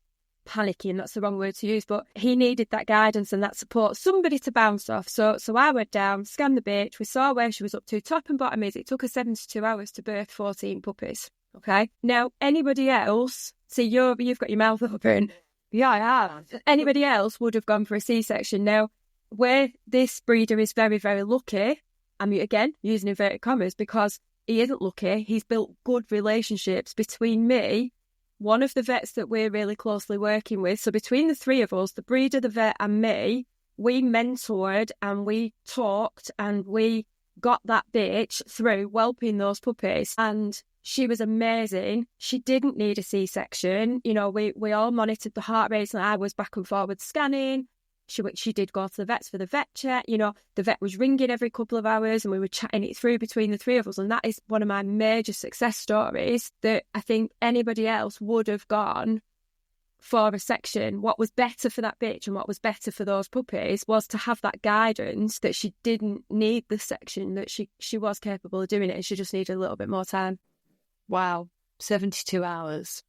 panicking, that's the wrong word to use, but he needed that guidance and that support, somebody to bounce off. So I went down, scanned the bitch, we saw where she was up to. Top and bottom is, it took her 72 hours to birth 14 puppies. Okay? Now, anybody else, see, you've got your mouth open. Yeah, I have. Anybody else would have gone for a C-section. Now, where this breeder is very, very lucky, I'm again using inverted commas because he isn't lucky, he's built good relationships between me, one of the vets that we're really closely working with. So between the 3 of us, the breeder, the vet and me, we mentored and we talked and we got that bitch through whelping those puppies. And she was amazing. She didn't need a C-section. We all monitored the heart rates and I was back and forward scanning. She did go to the vets for the vet check. The vet was ringing every couple of hours and we were chatting it through between the 3 of us. And that is one of my major success stories that I think anybody else would have gone for a section. What was better for that bitch and what was better for those puppies was to have that guidance that she didn't need the section, that she was capable of doing it and she just needed a little bit more time. Wow, 72 hours.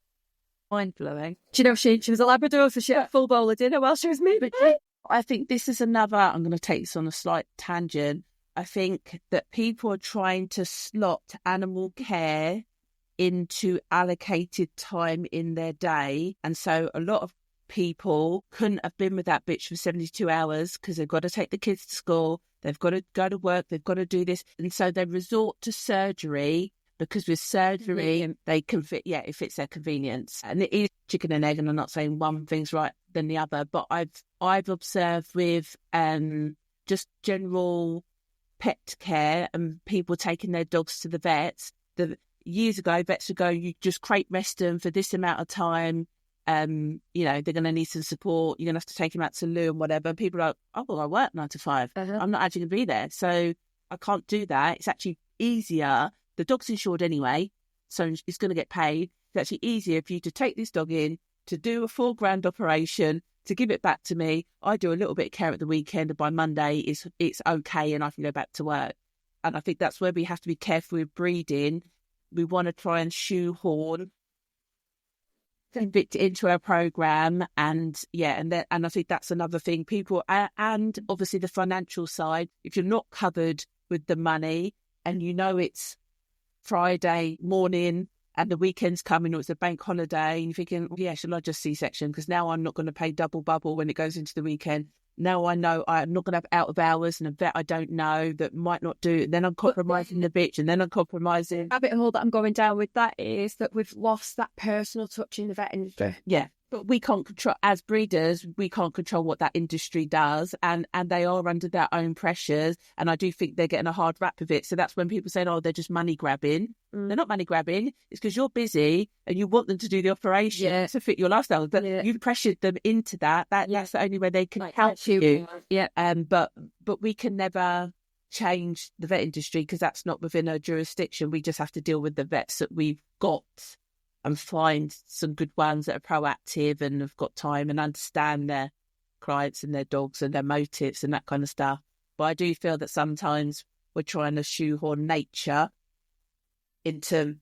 Mind-blowing. Do you know, she was a Labrador, so she had a full bowl of dinner while she was moving. I think this is another, I'm going to take this on a slight tangent. I think that people are trying to slot animal care into allocated time in their day. And so a lot of people couldn't have been with that bitch for 72 hours because they've got to take the kids to school, they've got to go to work, they've got to do this. And so they resort to surgery because with surgery, they can fit, it fits their convenience. And it is chicken and egg, and I'm not saying one thing's right than the other, but I've observed with just general pet care and people taking their dogs to the vets. Years ago, vets would go, you just crate rest them for this amount of time. They're going to need some support. You're going to have to take him out to the loo and whatever. And people are like, oh, well, I work 9 to 5. I'm not actually going to be there. So I can't do that. It's actually easier. The dog's insured anyway, so it's going to get paid. It's actually easier for you to take this dog in, to do a $4,000 operation, to give it back to me. I do a little bit of care at the weekend, and by Monday it's okay and I can go back to work. And I think that's where we have to be careful with breeding. We want to try and shoehorn it into our program, and I think that's another thing. People, and obviously the financial side. If you're not covered with the money, and you know it's Friday morning and the weekend's coming, or it's a bank holiday, and you're thinking, should I just C-section? Because now I'm not going to pay double bubble when it goes into the weekend. Now I know I'm not going to have out of hours and a vet I don't know that might not do it. Then I'm compromising the bitch, and then I'm compromising. Rabbit hole that I'm going down with that is that we've lost that personal touch in the vet industry. Yeah. But we can't control, as breeders, we can't control what that industry does, and they are under their own pressures, and I do think they're getting a hard rap of it. So that's when people say, oh, they're just money grabbing. They're not money grabbing. It's because you're busy and you want them to do the operation to fit your lifestyle. But you've pressured them into that. That's the only way they can help you. Yeah. But we can never change the vet industry because that's not within our jurisdiction. We just have to deal with the vets that we've got and find some good ones that are proactive and have got time and understand their clients and their dogs and their motives and that kind of stuff. But I do feel that sometimes we're trying to shoehorn nature into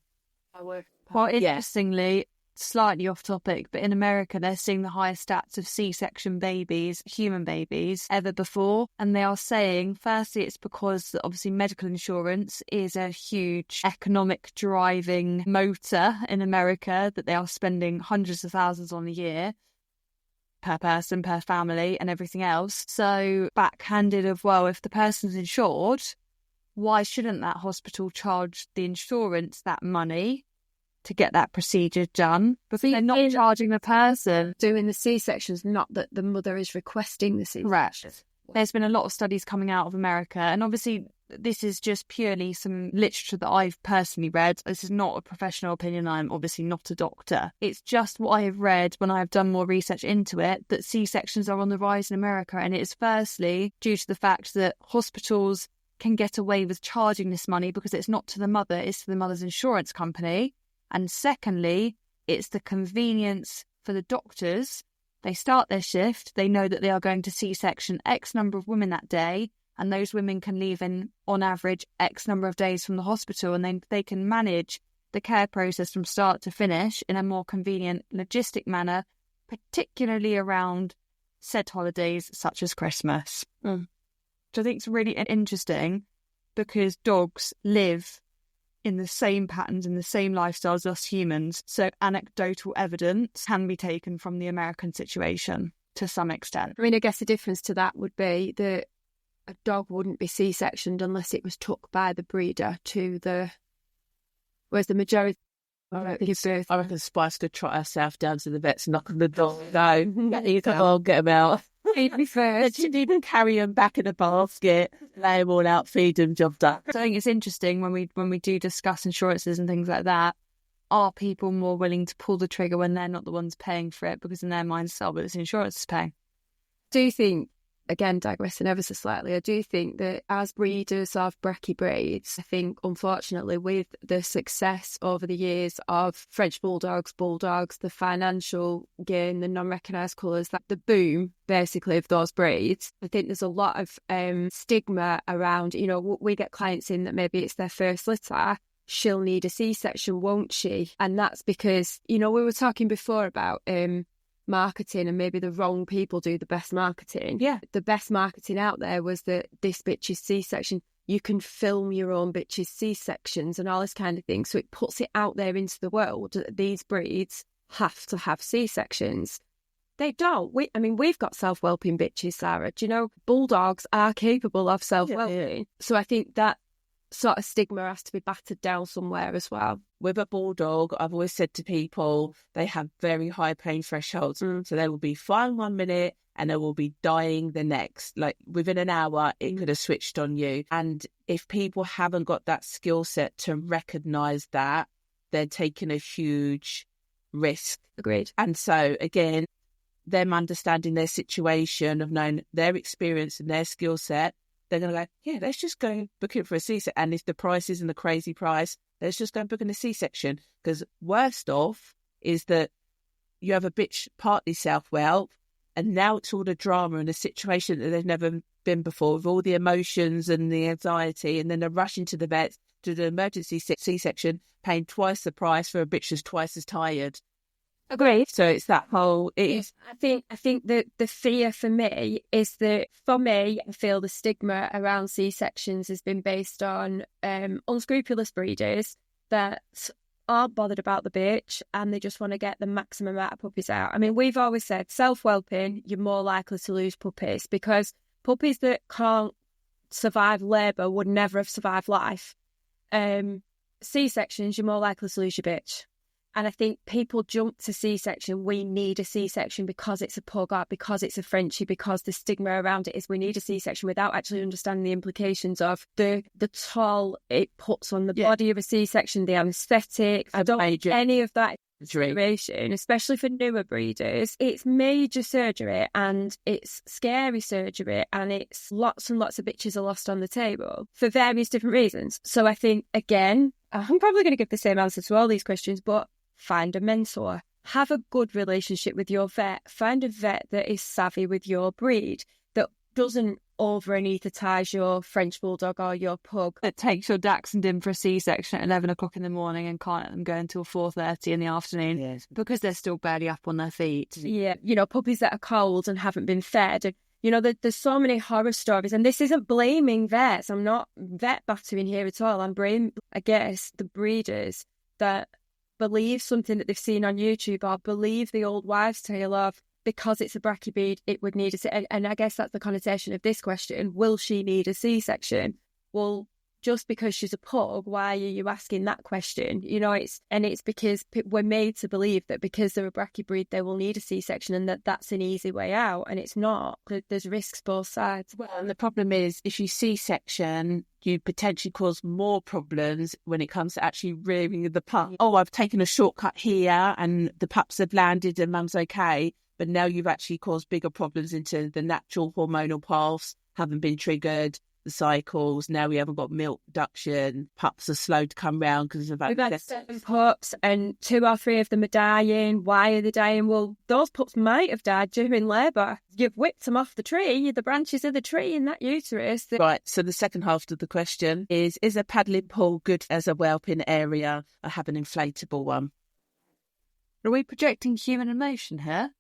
our work. Well, interestingly, slightly off topic, but in America, they're seeing the highest stats of C-section babies, human babies, ever before. And they are saying, firstly, it's because obviously medical insurance is a huge economic driving motor in America that they are spending hundreds of thousands on a year per person, per family and everything else. So backhanded of, well, if the person's insured, why shouldn't that hospital charge the insurance that money to get that procedure done? Because they're not charging the person doing the C-sections, not that the mother is requesting the C-section. Right. There's been a lot of studies coming out of America, and obviously this is just purely some literature that I've personally read. This is not a professional opinion. I'm obviously not a doctor. It's just what I have read when I've done more research into it, that C-sections are on the rise in America, and it is firstly due to the fact that hospitals can get away with charging this money because it's not to the mother, it's to the mother's insurance company. And secondly, it's the convenience for the doctors. They start their shift, they know that they are going to C-section X number of women that day, and those women can leave in, on average, X number of days from the hospital, and then they can manage the care process from start to finish in a more convenient logistic manner, particularly around said holidays such as Christmas. Which I think is really interesting because dogs live in the same patterns, in the same lifestyles as us humans. So anecdotal evidence can be taken from the American situation to some extent. I mean, I guess the difference to that would be that a dog wouldn't be C-sectioned unless it was took by the breeder to the... Whereas the majority... I reckon Spice could trot herself down to the vets and knock on the door. No, get them out. Feed me first. She'd even carry them back in a basket, lay them all out, feed them, job done. So I think it's interesting when we do discuss insurances and things like that. Are people more willing to pull the trigger when they're not the ones paying for it because in their minds, but it's insurance is paying? Do you think, again, digressing ever so slightly, I do think that as breeders of brekkie breeds, I think, unfortunately, with the success over the years of French bulldogs, the financial gain, the non-recognised colours, that the boom, basically, of those breeds, I think there's a lot of stigma around, we get clients in that maybe it's their first litter, she'll need a C-section, won't she? And that's because, we were talking before about marketing and maybe the wrong people do the best marketing. Yeah. The best marketing out there was that this bitch's C-section, you can film your own bitch's C-sections and all this kind of thing. So it puts it out there into the world that these breeds have to have C-sections. They don't. We've got self-whelping bitches, Sarah. Do you know, bulldogs are capable of self-whelping. Yeah. So I think that sort of stigma has to be battered down somewhere as well. With a bulldog, I've always said to people, they have very high pain thresholds. So they will be fine 1 minute and they will be dying the next. Like within an hour, it could have switched on you. And if people haven't got that skill set to recognise that, they're taking a huge risk. Agreed. And so again, them understanding their situation, of knowing their experience and their skill set, they're going to go, yeah, let's just go book it for a C-section. And if the price isn't a crazy price, let's just go and book in a C-section. Because worst off is that you have a bitch partly self-whelp, and now it's all the drama and the situation that they've never been before, with all the emotions and the anxiety, and then they're rushing to the vets to the emergency C-section, paying twice the price for a bitch that's twice as tired. Agreed. So it's that whole... I think that the fear for me is that, for me, I feel the stigma around C-sections has been based on unscrupulous breeders that aren't bothered about the bitch and they just want to get the maximum amount of puppies out. We've always said self-whelping, you're more likely to lose puppies, because puppies that can't survive labour would never have survived life. C-sections, you're more likely to lose your bitch. And I think people jump to C-section. We need a C-section because it's a pug, or because it's a Frenchie, because the stigma around it is we need a C-section, without actually understanding the implications of the toll it puts on the body of a C-section, the anaesthetic. I don't want any of that consideration, especially for newer breeders. It's major surgery and it's scary surgery, and it's lots and lots of bitches are lost on the table for various different reasons. So I think, again, I'm probably going to give the same answer to all these questions, but find a mentor. Have a good relationship with your vet. Find a vet that is savvy with your breed, that doesn't over-anaesthetise your French Bulldog or your pug. That takes your Dachshund in for a C-section at 11 o'clock in the morning and can't let them go until 4:30 in the afternoon because they're still barely up on their feet. Yeah, puppies that are cold and haven't been fed. And, there's so many horror stories, and this isn't blaming vets. I'm not vet battering here at all. I'm blaming, I guess, the breeders that believe something that they've seen on YouTube, or believe the old wives' tale of, because it's a brachybead, it would need a C-section. And I guess that's the connotation of this question. Will she need a C-section? Well, just because she's a pug, why are you asking that question? It's because we're made to believe that because they're a brachybead, they will need a C-section, and that's an easy way out. And it's not. There's risks both sides. Well, and the problem is, if you C-section, you potentially cause more problems when it comes to actually rearing the pup. Oh, I've taken a shortcut here and the pups have landed and mum's okay. But now you've actually caused bigger problems into the natural hormonal paths, haven't been triggered, the cycles. Now we haven't got milk production. Pups are slow to come round because of we've had 7 pups and 2 or 3 of them are dying. Why are they dying? Well, those pups might have died during labour. You've whipped them off the tree, the branches of the tree in that uterus. Right, so the second half of the question is a paddling pool good as a whelping area, or have an inflatable one? Are we projecting human emotion here?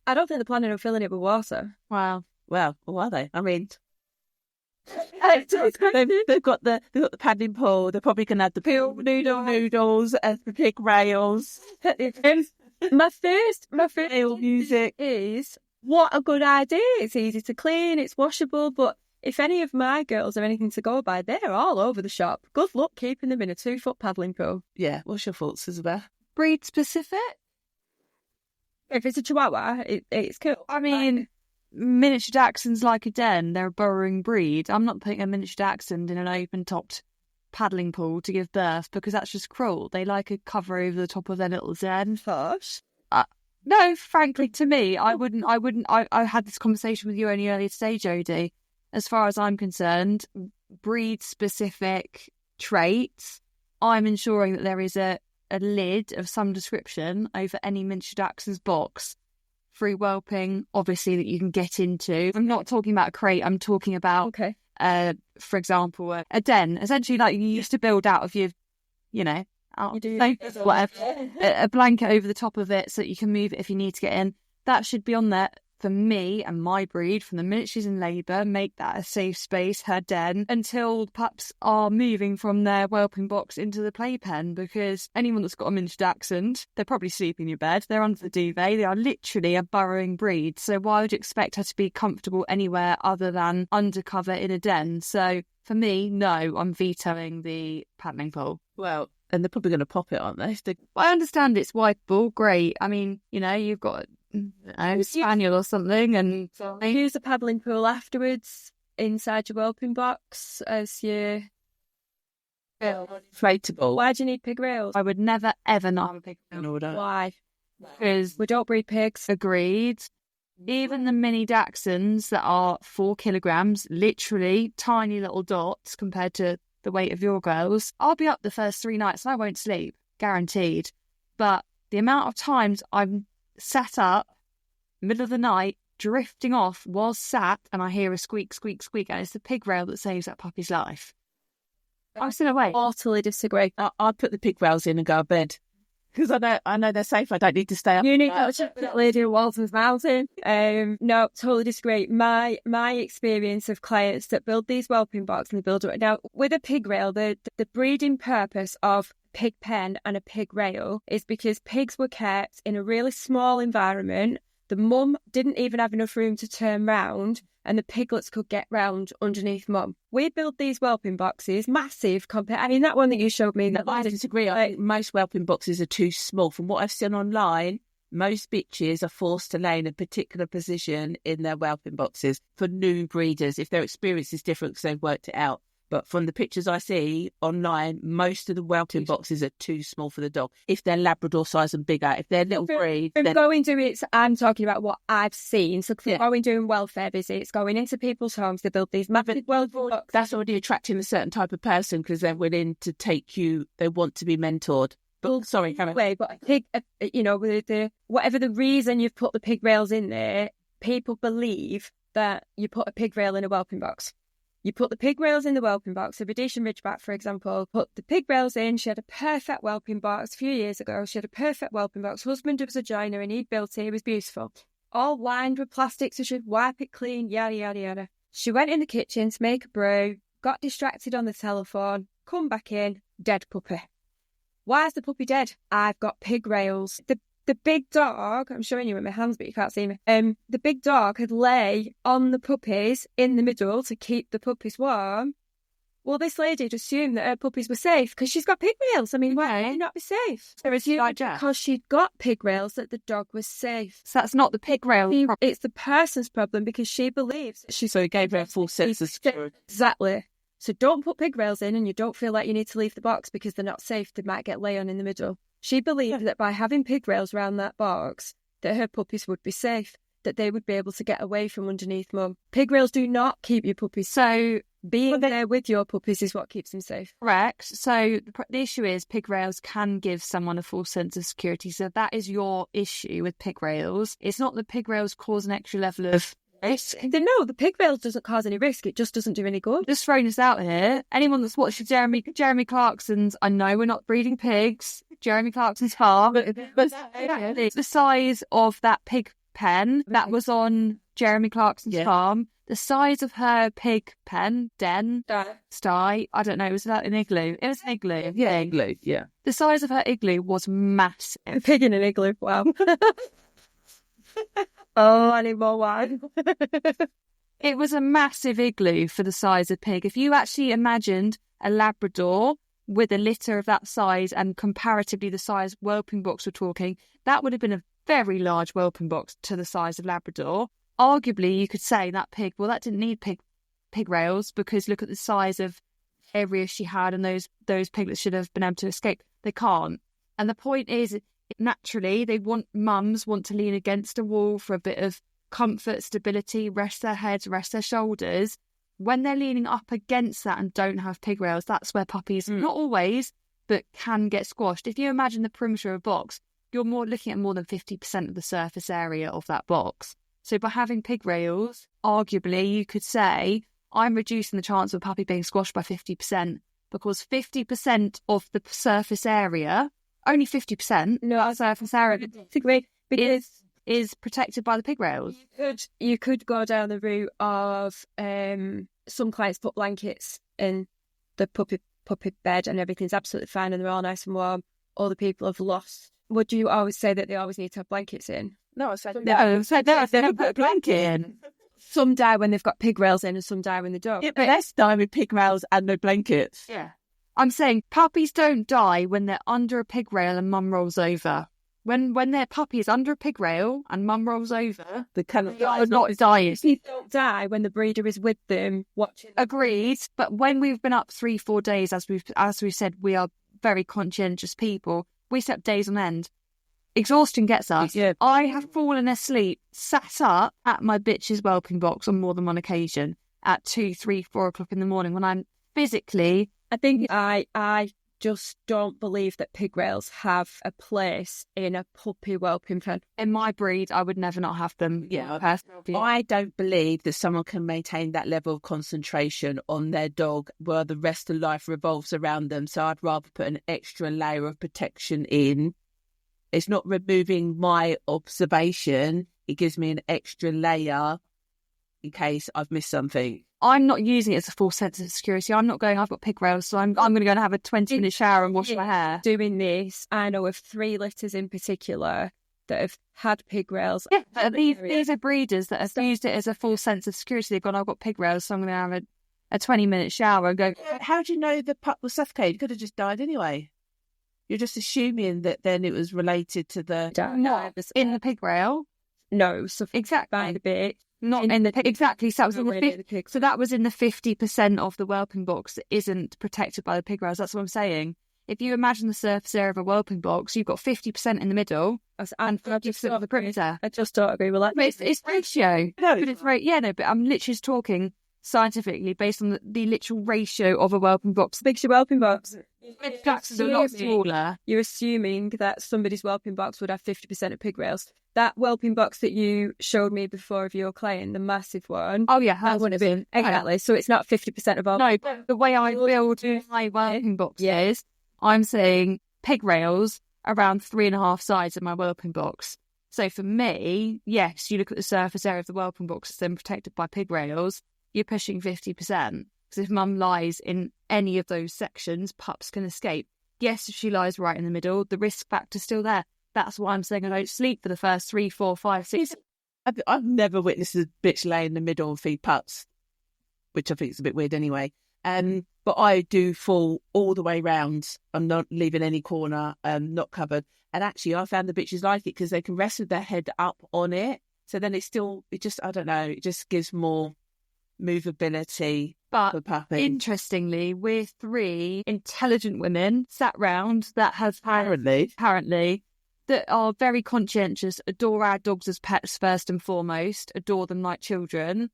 I don't think they're planning on filling it with water. Wow. Well, or are they? They've got the paddling pool. They're probably going to have the pool noodles and the pig rails. My first music is, what a good idea. It's easy to clean, it's washable, but if any of my girls have anything to go by, they're all over the shop. Good luck keeping them in a 2-foot paddling pool. Yeah, what's your thoughts, Isobel? Breed specific? If it's a Chihuahua, it's cool. Miniature Dachshunds like a den. They're a burrowing breed. I'm not putting a miniature Dachshund in an open-topped paddling pool to give birth because that's just cruel. They like a cover over the top of their little den. First. No, frankly, to me, I wouldn't. I had this conversation with you only earlier today, Jodi. As far as I'm concerned, breed-specific traits, I'm ensuring that there is a lid of some description over any miniature Dachshund's box. Free whelping, obviously, that you can get into. I'm not talking about a crate. I'm talking about for example, a den, essentially like you used to build out of your, sofas or whatever, a blanket over the top of it so that you can move it if you need to get in. That should be on there for me and my breed from the minute she's in labour. Make that a safe space, her den, until pups are moving from their whelping box into the playpen, because anyone that's got a miniature dachshund, they're probably sleeping in your bed, they're under the duvet, they are literally a burrowing breed. So why would you expect her to be comfortable anywhere other than undercover in a den? So for me, no, I'm vetoing the paddling pool. Well, and they're probably going to pop it, aren't they? I understand it's wipeable, great. I mean, you've got a spaniel or something, and use a paddling pool afterwards inside your whelping box as your inflatable. Why do you need pig rails? I would never ever not have a pig rail. Order. Why? Because we don't breed pigs. Agreed. Even the mini dachshunds that are 4 kilograms, literally tiny little dots compared to the weight of your girls, I'll be up the first 3 nights and I won't sleep, guaranteed. But the amount of times I'm sat up, middle of the night, drifting off, was sat, and I hear a squeak, squeak, squeak, and it's the pig rail that saves that puppy's life. I'm still awake. Totally disagree. I'd put the pig rails in and go to bed, because I know they're safe. I don't need to stay up. You need to check that lady in Walton's Mountain. No, totally disagree. My experience of clients that build these whelping boxes, and they build it now with a pig rail, the breeding purpose of pig pen and a pig rail is because pigs were kept in a really small environment. The mum didn't even have enough room to turn round, and the piglets could get round underneath mum. We build these whelping boxes massive compared. I mean, that one that you showed me. I disagree. I think most whelping boxes are too small. From what I've seen online, most bitches are forced to lay in a particular position in their whelping boxes for new breeders. If their experience is different because they've worked it out. But from the pictures I see online, most of the whelping boxes are too small for the dog. If they're Labrador size and bigger, if they're little breed... Going to it, I'm talking about what I've seen. So going doing welfare visits, going into people's homes to build these massive whelping boxes. That's already attracting a certain type of person because they're willing to take you, they want to be mentored. But sorry, Karen. But a pig, whatever the reason you've put the pig rails in there, people believe that you put a pig rail in a whelping box. You put the pig rails in the whelping box. So Rhodesian Ridgeback, for example, put the pig rails in. She had a perfect whelping box a few years ago. She had a perfect whelping box. Husband was a joiner and he'd built it. It was beautiful. All lined with plastic so she'd wipe it clean, yada, yada, yada. She went in the kitchen to make a brew, got distracted on the telephone, come back in, dead puppy. Why is the puppy dead? I've got pig rails. The big dog, I'm showing you with my hands, but you can't see me. The big dog had lay on the puppies in the middle to keep the puppies warm. Well, this lady had assumed that her puppies were safe because she's got pig rails. I mean, why would they not be safe? So it's because she'd got pig rails that the dog was safe. So that's not the pig rail problem. It's the person's problem because she believes so it gave her a full sense of security. Exactly. So don't put pig rails in and you don't feel like you need to leave the box because they're not safe. They might get lay on in the middle. She believed that by having pig rails around that box, that her puppies would be safe, that they would be able to get away from underneath mum. Pig rails do not keep your puppies. So being there with your puppies is what keeps them safe. Correct. So the issue is pig rails can give someone a false sense of security. So that is your issue with pig rails. It's not that pig rails cause an extra level of risk. No, the pig rails doesn't cause any risk. It just doesn't do any good. Just throwing this out here. Anyone that's watched Jeremy Clarkson's, I know we're not breeding pigs, Jeremy Clarkson's farm, but the size of that pig pen that was on Jeremy Clarkson's farm, the size of her pig pen, sty, I don't know, was that an igloo? It was an igloo. Yeah, igloo, yeah. The size of her igloo was massive. A pig in an igloo, wow. Oh, I need more wine. It was a massive igloo for the size of pig. If you actually imagined a Labrador with a litter of that size and comparatively the size whelping box we're talking, that would have been a very large whelping box to the size of Labrador. Arguably, you could say that pig, well, that didn't need pig rails because look at the size of area she had and those piglets should have been able to escape. They can't. And the point is, naturally, mums want to lean against a wall for a bit of comfort, stability, rest their heads, rest their shoulders. When they're leaning up against that and don't have pig rails, that's where puppies, not always, but can get squashed. If you imagine the perimeter of a box, you're looking at more than 50% of the surface area of that box. So by having pig rails, arguably, you could say I'm reducing the chance of a puppy being squashed by 50% because 50% of the surface area, only 50%, No, surface area because is protected by the pig rails. you could go down the route of some clients put blankets in the puppy bed and everything's absolutely fine and they're all nice and warm. Other people have lost. Would you always say that they always need to have blankets in? No, I said No, I've never put a blanket in. Some die when they've got pig rails in and some die when they don't. Yeah, but let's die with pig rails and no blankets. Yeah. I'm saying puppies don't die when they're under a pig rail and mum rolls over. When their puppy is under a pig rail and mum rolls over, They cannot die. are not dying. Puppies don't die when the breeder is with them watching. Agreed. But when we've been up 3-4 days, as we've said, we are very conscientious people. We stay up days on end. Exhaustion gets us. Yeah. I have fallen asleep, sat up at my bitch's whelping box on more than one occasion at 2, 3, 4 o'clock in the morning when I'm physically. I think I just don't believe that pig rails have a place in a puppy whelping pen. In my breed, I would never not have them. Yeah. Personally. I don't believe that someone can maintain that level of concentration on their dog where the rest of life revolves around them. So I'd rather put an extra layer of protection in. It's not removing my observation. It gives me an extra layer in case I've missed something. I'm not using it as a full sense of security. I'm not going, I've got pig rails, so I'm going to go and have a 20-minute shower and wash my hair. Doing this, I know of 3 litters in particular that have had pig rails. Yeah, but these are breeders that have used it as a full sense of security. They've gone, I've got pig rails, so I'm going to have a 20-minute shower and go. How do you know the pup was suffocated? It could have just died anyway. You're just assuming that then it was related to the... Not in the pig rail. No, so Exactly. by the bit. Not in the pig. Exactly. So that was in Nowhere near the pig. So that was in the 50% of the whelping box that isn't protected by the pig rails. That's what I'm saying. If you imagine the surface area of a whelping box, you've got 50% in the middle and 50% of the perimeter. I just don't agree with that. But it's ratio. No, But it's right. Yeah, no, but I'm literally just talking scientifically based on the literal ratio of a whelping box. Big's your whelping box. Boxes are a lot smaller. You're assuming that somebody's whelping box would have 50% of pig rails. That whelping box that you showed me before of your client, the massive one. Oh, yeah. That would have been. Exactly. So it's not 50% of all. No, but the way I build my whelping boxes, I'm saying pig rails around 3.5 sides of my whelping box. So for me, yes, you look at the surface area of the whelping box that's then protected by pig rails, you're pushing 50%. Because if mum lies in any of those sections, pups can escape. Yes, if she lies right in the middle, the risk factor's still there. That's why I'm saying I don't sleep for the first 3, 4, 5, 6. I've never witnessed a bitch lay in the middle and feed pups, which I think is a bit weird anyway. But I do fall all the way round. I'm not leaving any corner, not covered. And actually, I found the bitches like it because they can rest with their head up on it. So then I don't know, it just gives more movability for But puppy. interestingly, we're 3 intelligent women sat round that have apparently that are very conscientious, adore our dogs as pets first and foremost, adore them like children.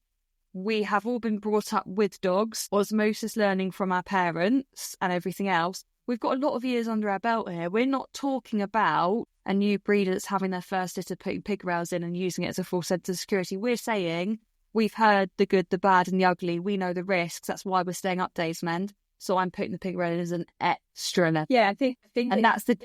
We have all been brought up with dogs, osmosis learning from our parents and everything else. We've got a lot of years under our belt here. We're not talking about a new breeder that's having their first litter, putting pig rails in and using it as a full sense of security. We're saying we've heard the good, the bad and the ugly. We know the risks. That's why we're staying up days on end. So I'm putting the pig rail in as an extra level. Yeah, I think And that's the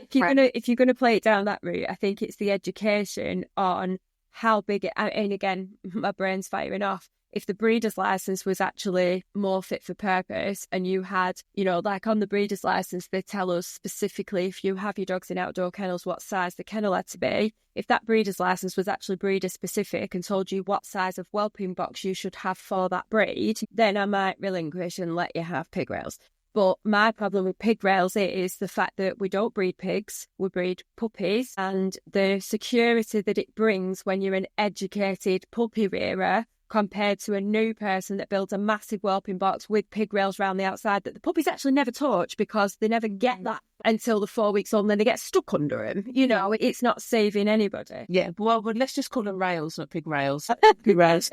if you're gonna play it down that route, I think it's the education on how big it. And again, my brain's firing off. If the breeder's license was actually more fit for purpose, and you had, like on the breeder's license, they tell us specifically if you have your dogs in outdoor kennels, what size the kennel had to be. If that breeder's license was actually breeder specific and told you what size of whelping box you should have for that breed, then I might relinquish and let you have pig rails. But my problem with pig rails is the fact that we don't breed pigs, we breed puppies, and the security that it brings when you're an educated puppy rearer compared to a new person that builds a massive whelping box with pig rails around the outside that the puppies actually never touch because they never get that until the 4 weeks old and then they get stuck under them. It's not saving anybody. Yeah, well, let's just call them rails, not pig rails. Pig rails.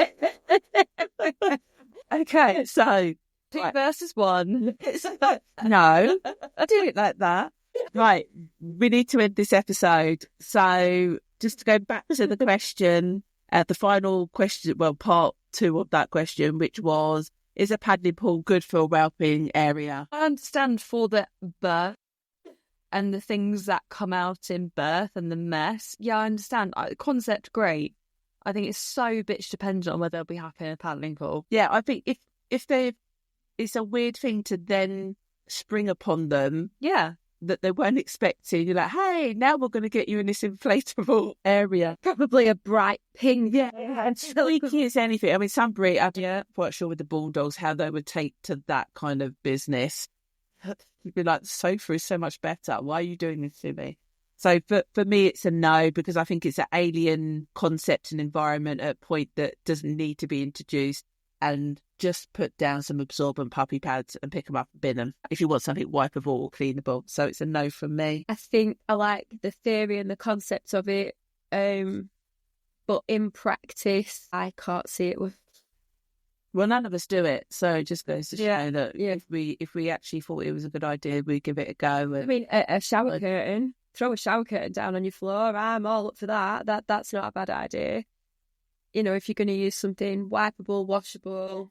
Okay, so 2 versus 1. no, I do it like that. Right, we need to end this episode. So just to go back to the question, the final question, well, part 2 of that question, which was, Is a paddling pool good for a whelping area? I understand for the birth and the things that come out in birth and the mess. Yeah, I understand. The concept, great. I think it's so bitch dependent on whether they'll be happy in a paddling pool. Yeah, I think if it's a weird thing to then spring upon them. Yeah. That they weren't expecting. You're like, hey, now we're going to get you in this inflatable area. Probably a bright pink. Yeah, and squeaky as anything. I mean, some breed, I'm quite sure with the bulldogs, how they would take to that kind of business. You'd be like, the sofa is so much better. Why are you doing this to me? So for me, it's a no, because I think it's an alien concept and environment at a point that doesn't need to be introduced. And just put down some absorbent puppy pads and pick them up and bin them if you want something wipeable or cleanable. So it's a no from me. I think I like the theory and the concept of it, but in practice, I can't see it with. Well, none of us do it, so it just goes to show that if we actually thought it was a good idea, we'd give it a go. I mean, a shower curtain. Throw a shower curtain down on your floor. I'm all up for that. That's not a bad idea. You know, if you're going to use something wipeable, washable.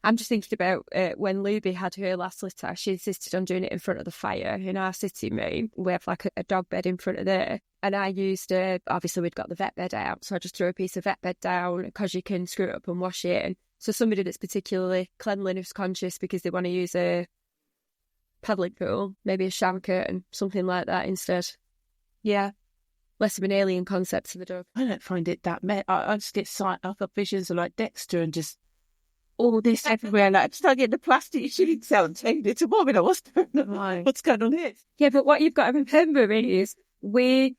I'm just thinking about when Luby had her last litter, she insisted on doing it in front of the fire in our sitting room. We have like a dog bed in front of there. And I used, obviously we'd got the vet bed out, so I just threw a piece of vet bed down because you can screw it up and wash it. And so somebody that's particularly cleanliness conscious because they want to use a paddling pool, maybe a shower curtain, something like that instead. Yeah. Less of an alien concept to the dog. I don't find it that I just get I've got visions of like Dexter and just all this everywhere. Like, just start getting the plastic sheets out and taking it to mum. What's going on here? Yeah, but what you've got to remember is we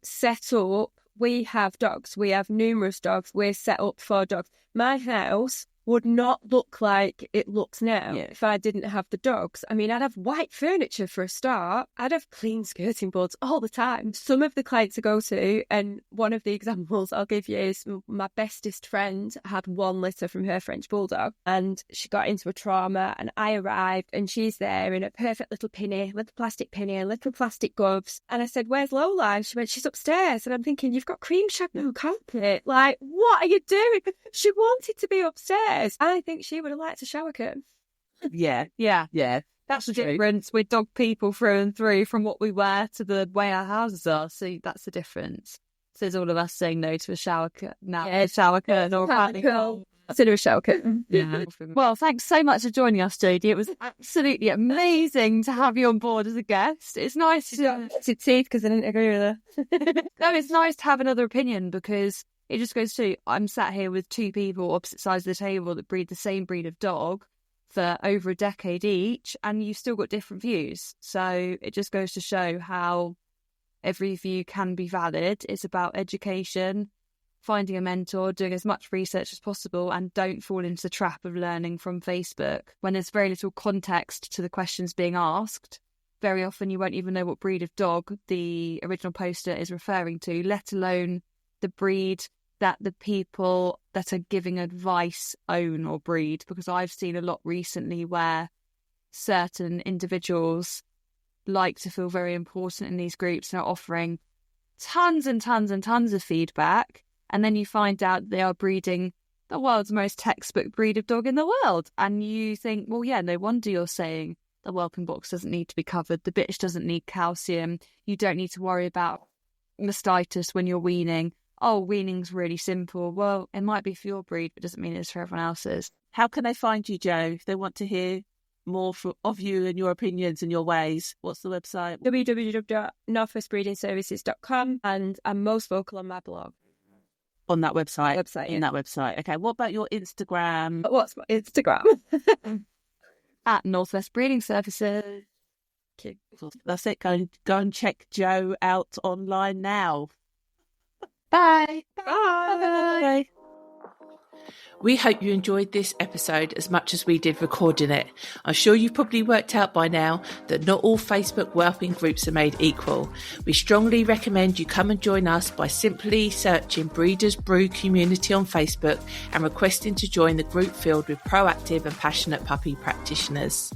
set up. We have dogs. We have numerous dogs. We're set up for dogs. My house would not look like it looks now if I didn't have the dogs. I mean, I'd have white furniture for a start. I'd have clean skirting boards all the time. Some of the clients I go to, and one of the examples I'll give you is my bestest friend had one litter from her French bulldog and she got into a trauma and I arrived and she's there in a perfect little pinny, little plastic pinny and little plastic gloves. And I said, where's Lola? And she went, she's upstairs. And I'm thinking, you've got cream shampoo carpet. Like, what are you doing? She wanted to be upstairs. I think she would have liked a shower curtain. Yeah. That's the difference. We're dog people through and through from what we wear to the way our houses are. So that's the difference. So there's all of us saying no to a shower curtain now. Yeah, a shower curtain or a paddling pool. Consider a shower curtain. Yeah. Well, thanks so much for joining us, Jodi. It was absolutely amazing to have you on board as a guest. It's nice to teeth because I didn't agree with her. No, it's nice to have another opinion because it just goes to, I'm sat here with two people opposite sides of the table that breed the same breed of dog for over a decade each, and you've still got different views. So it just goes to show how every view can be valid. It's about education, finding a mentor, doing as much research as possible, and don't fall into the trap of learning from Facebook when there's very little context to the questions being asked. Very often you won't even know what breed of dog the original poster is referring to, let alone the breed that the people that are giving advice own or breed, because I've seen a lot recently where certain individuals like to feel very important in these groups and are offering tons and tons and tons of feedback, and then you find out they are breeding the world's most textbook breed of dog in the world, and you think, well, yeah, no wonder you're saying the whelping box doesn't need to be covered, the bitch doesn't need calcium, you don't need to worry about mastitis when you're weaning. Oh, weaning's really simple. Well, it might be for your breed, but it doesn't mean it's for everyone else's. How can they find you, Jo, if they want to hear more of you and your opinions and your ways? What's the website? www.northwestbreedingservices.com, and I'm most vocal on my blog. On that website? In that website. Okay, what about your Instagram? What's my Instagram? At Northwest Breeding Services. Okay. That's it. Go and check Jo out online now. Bye. Bye. We hope you enjoyed this episode as much as we did recording it. I'm sure you've probably worked out by now that not all Facebook whelping groups are made equal. We strongly recommend you come and join us by simply searching Breeders Brew Community on Facebook and requesting to join the group filled with proactive and passionate puppy practitioners.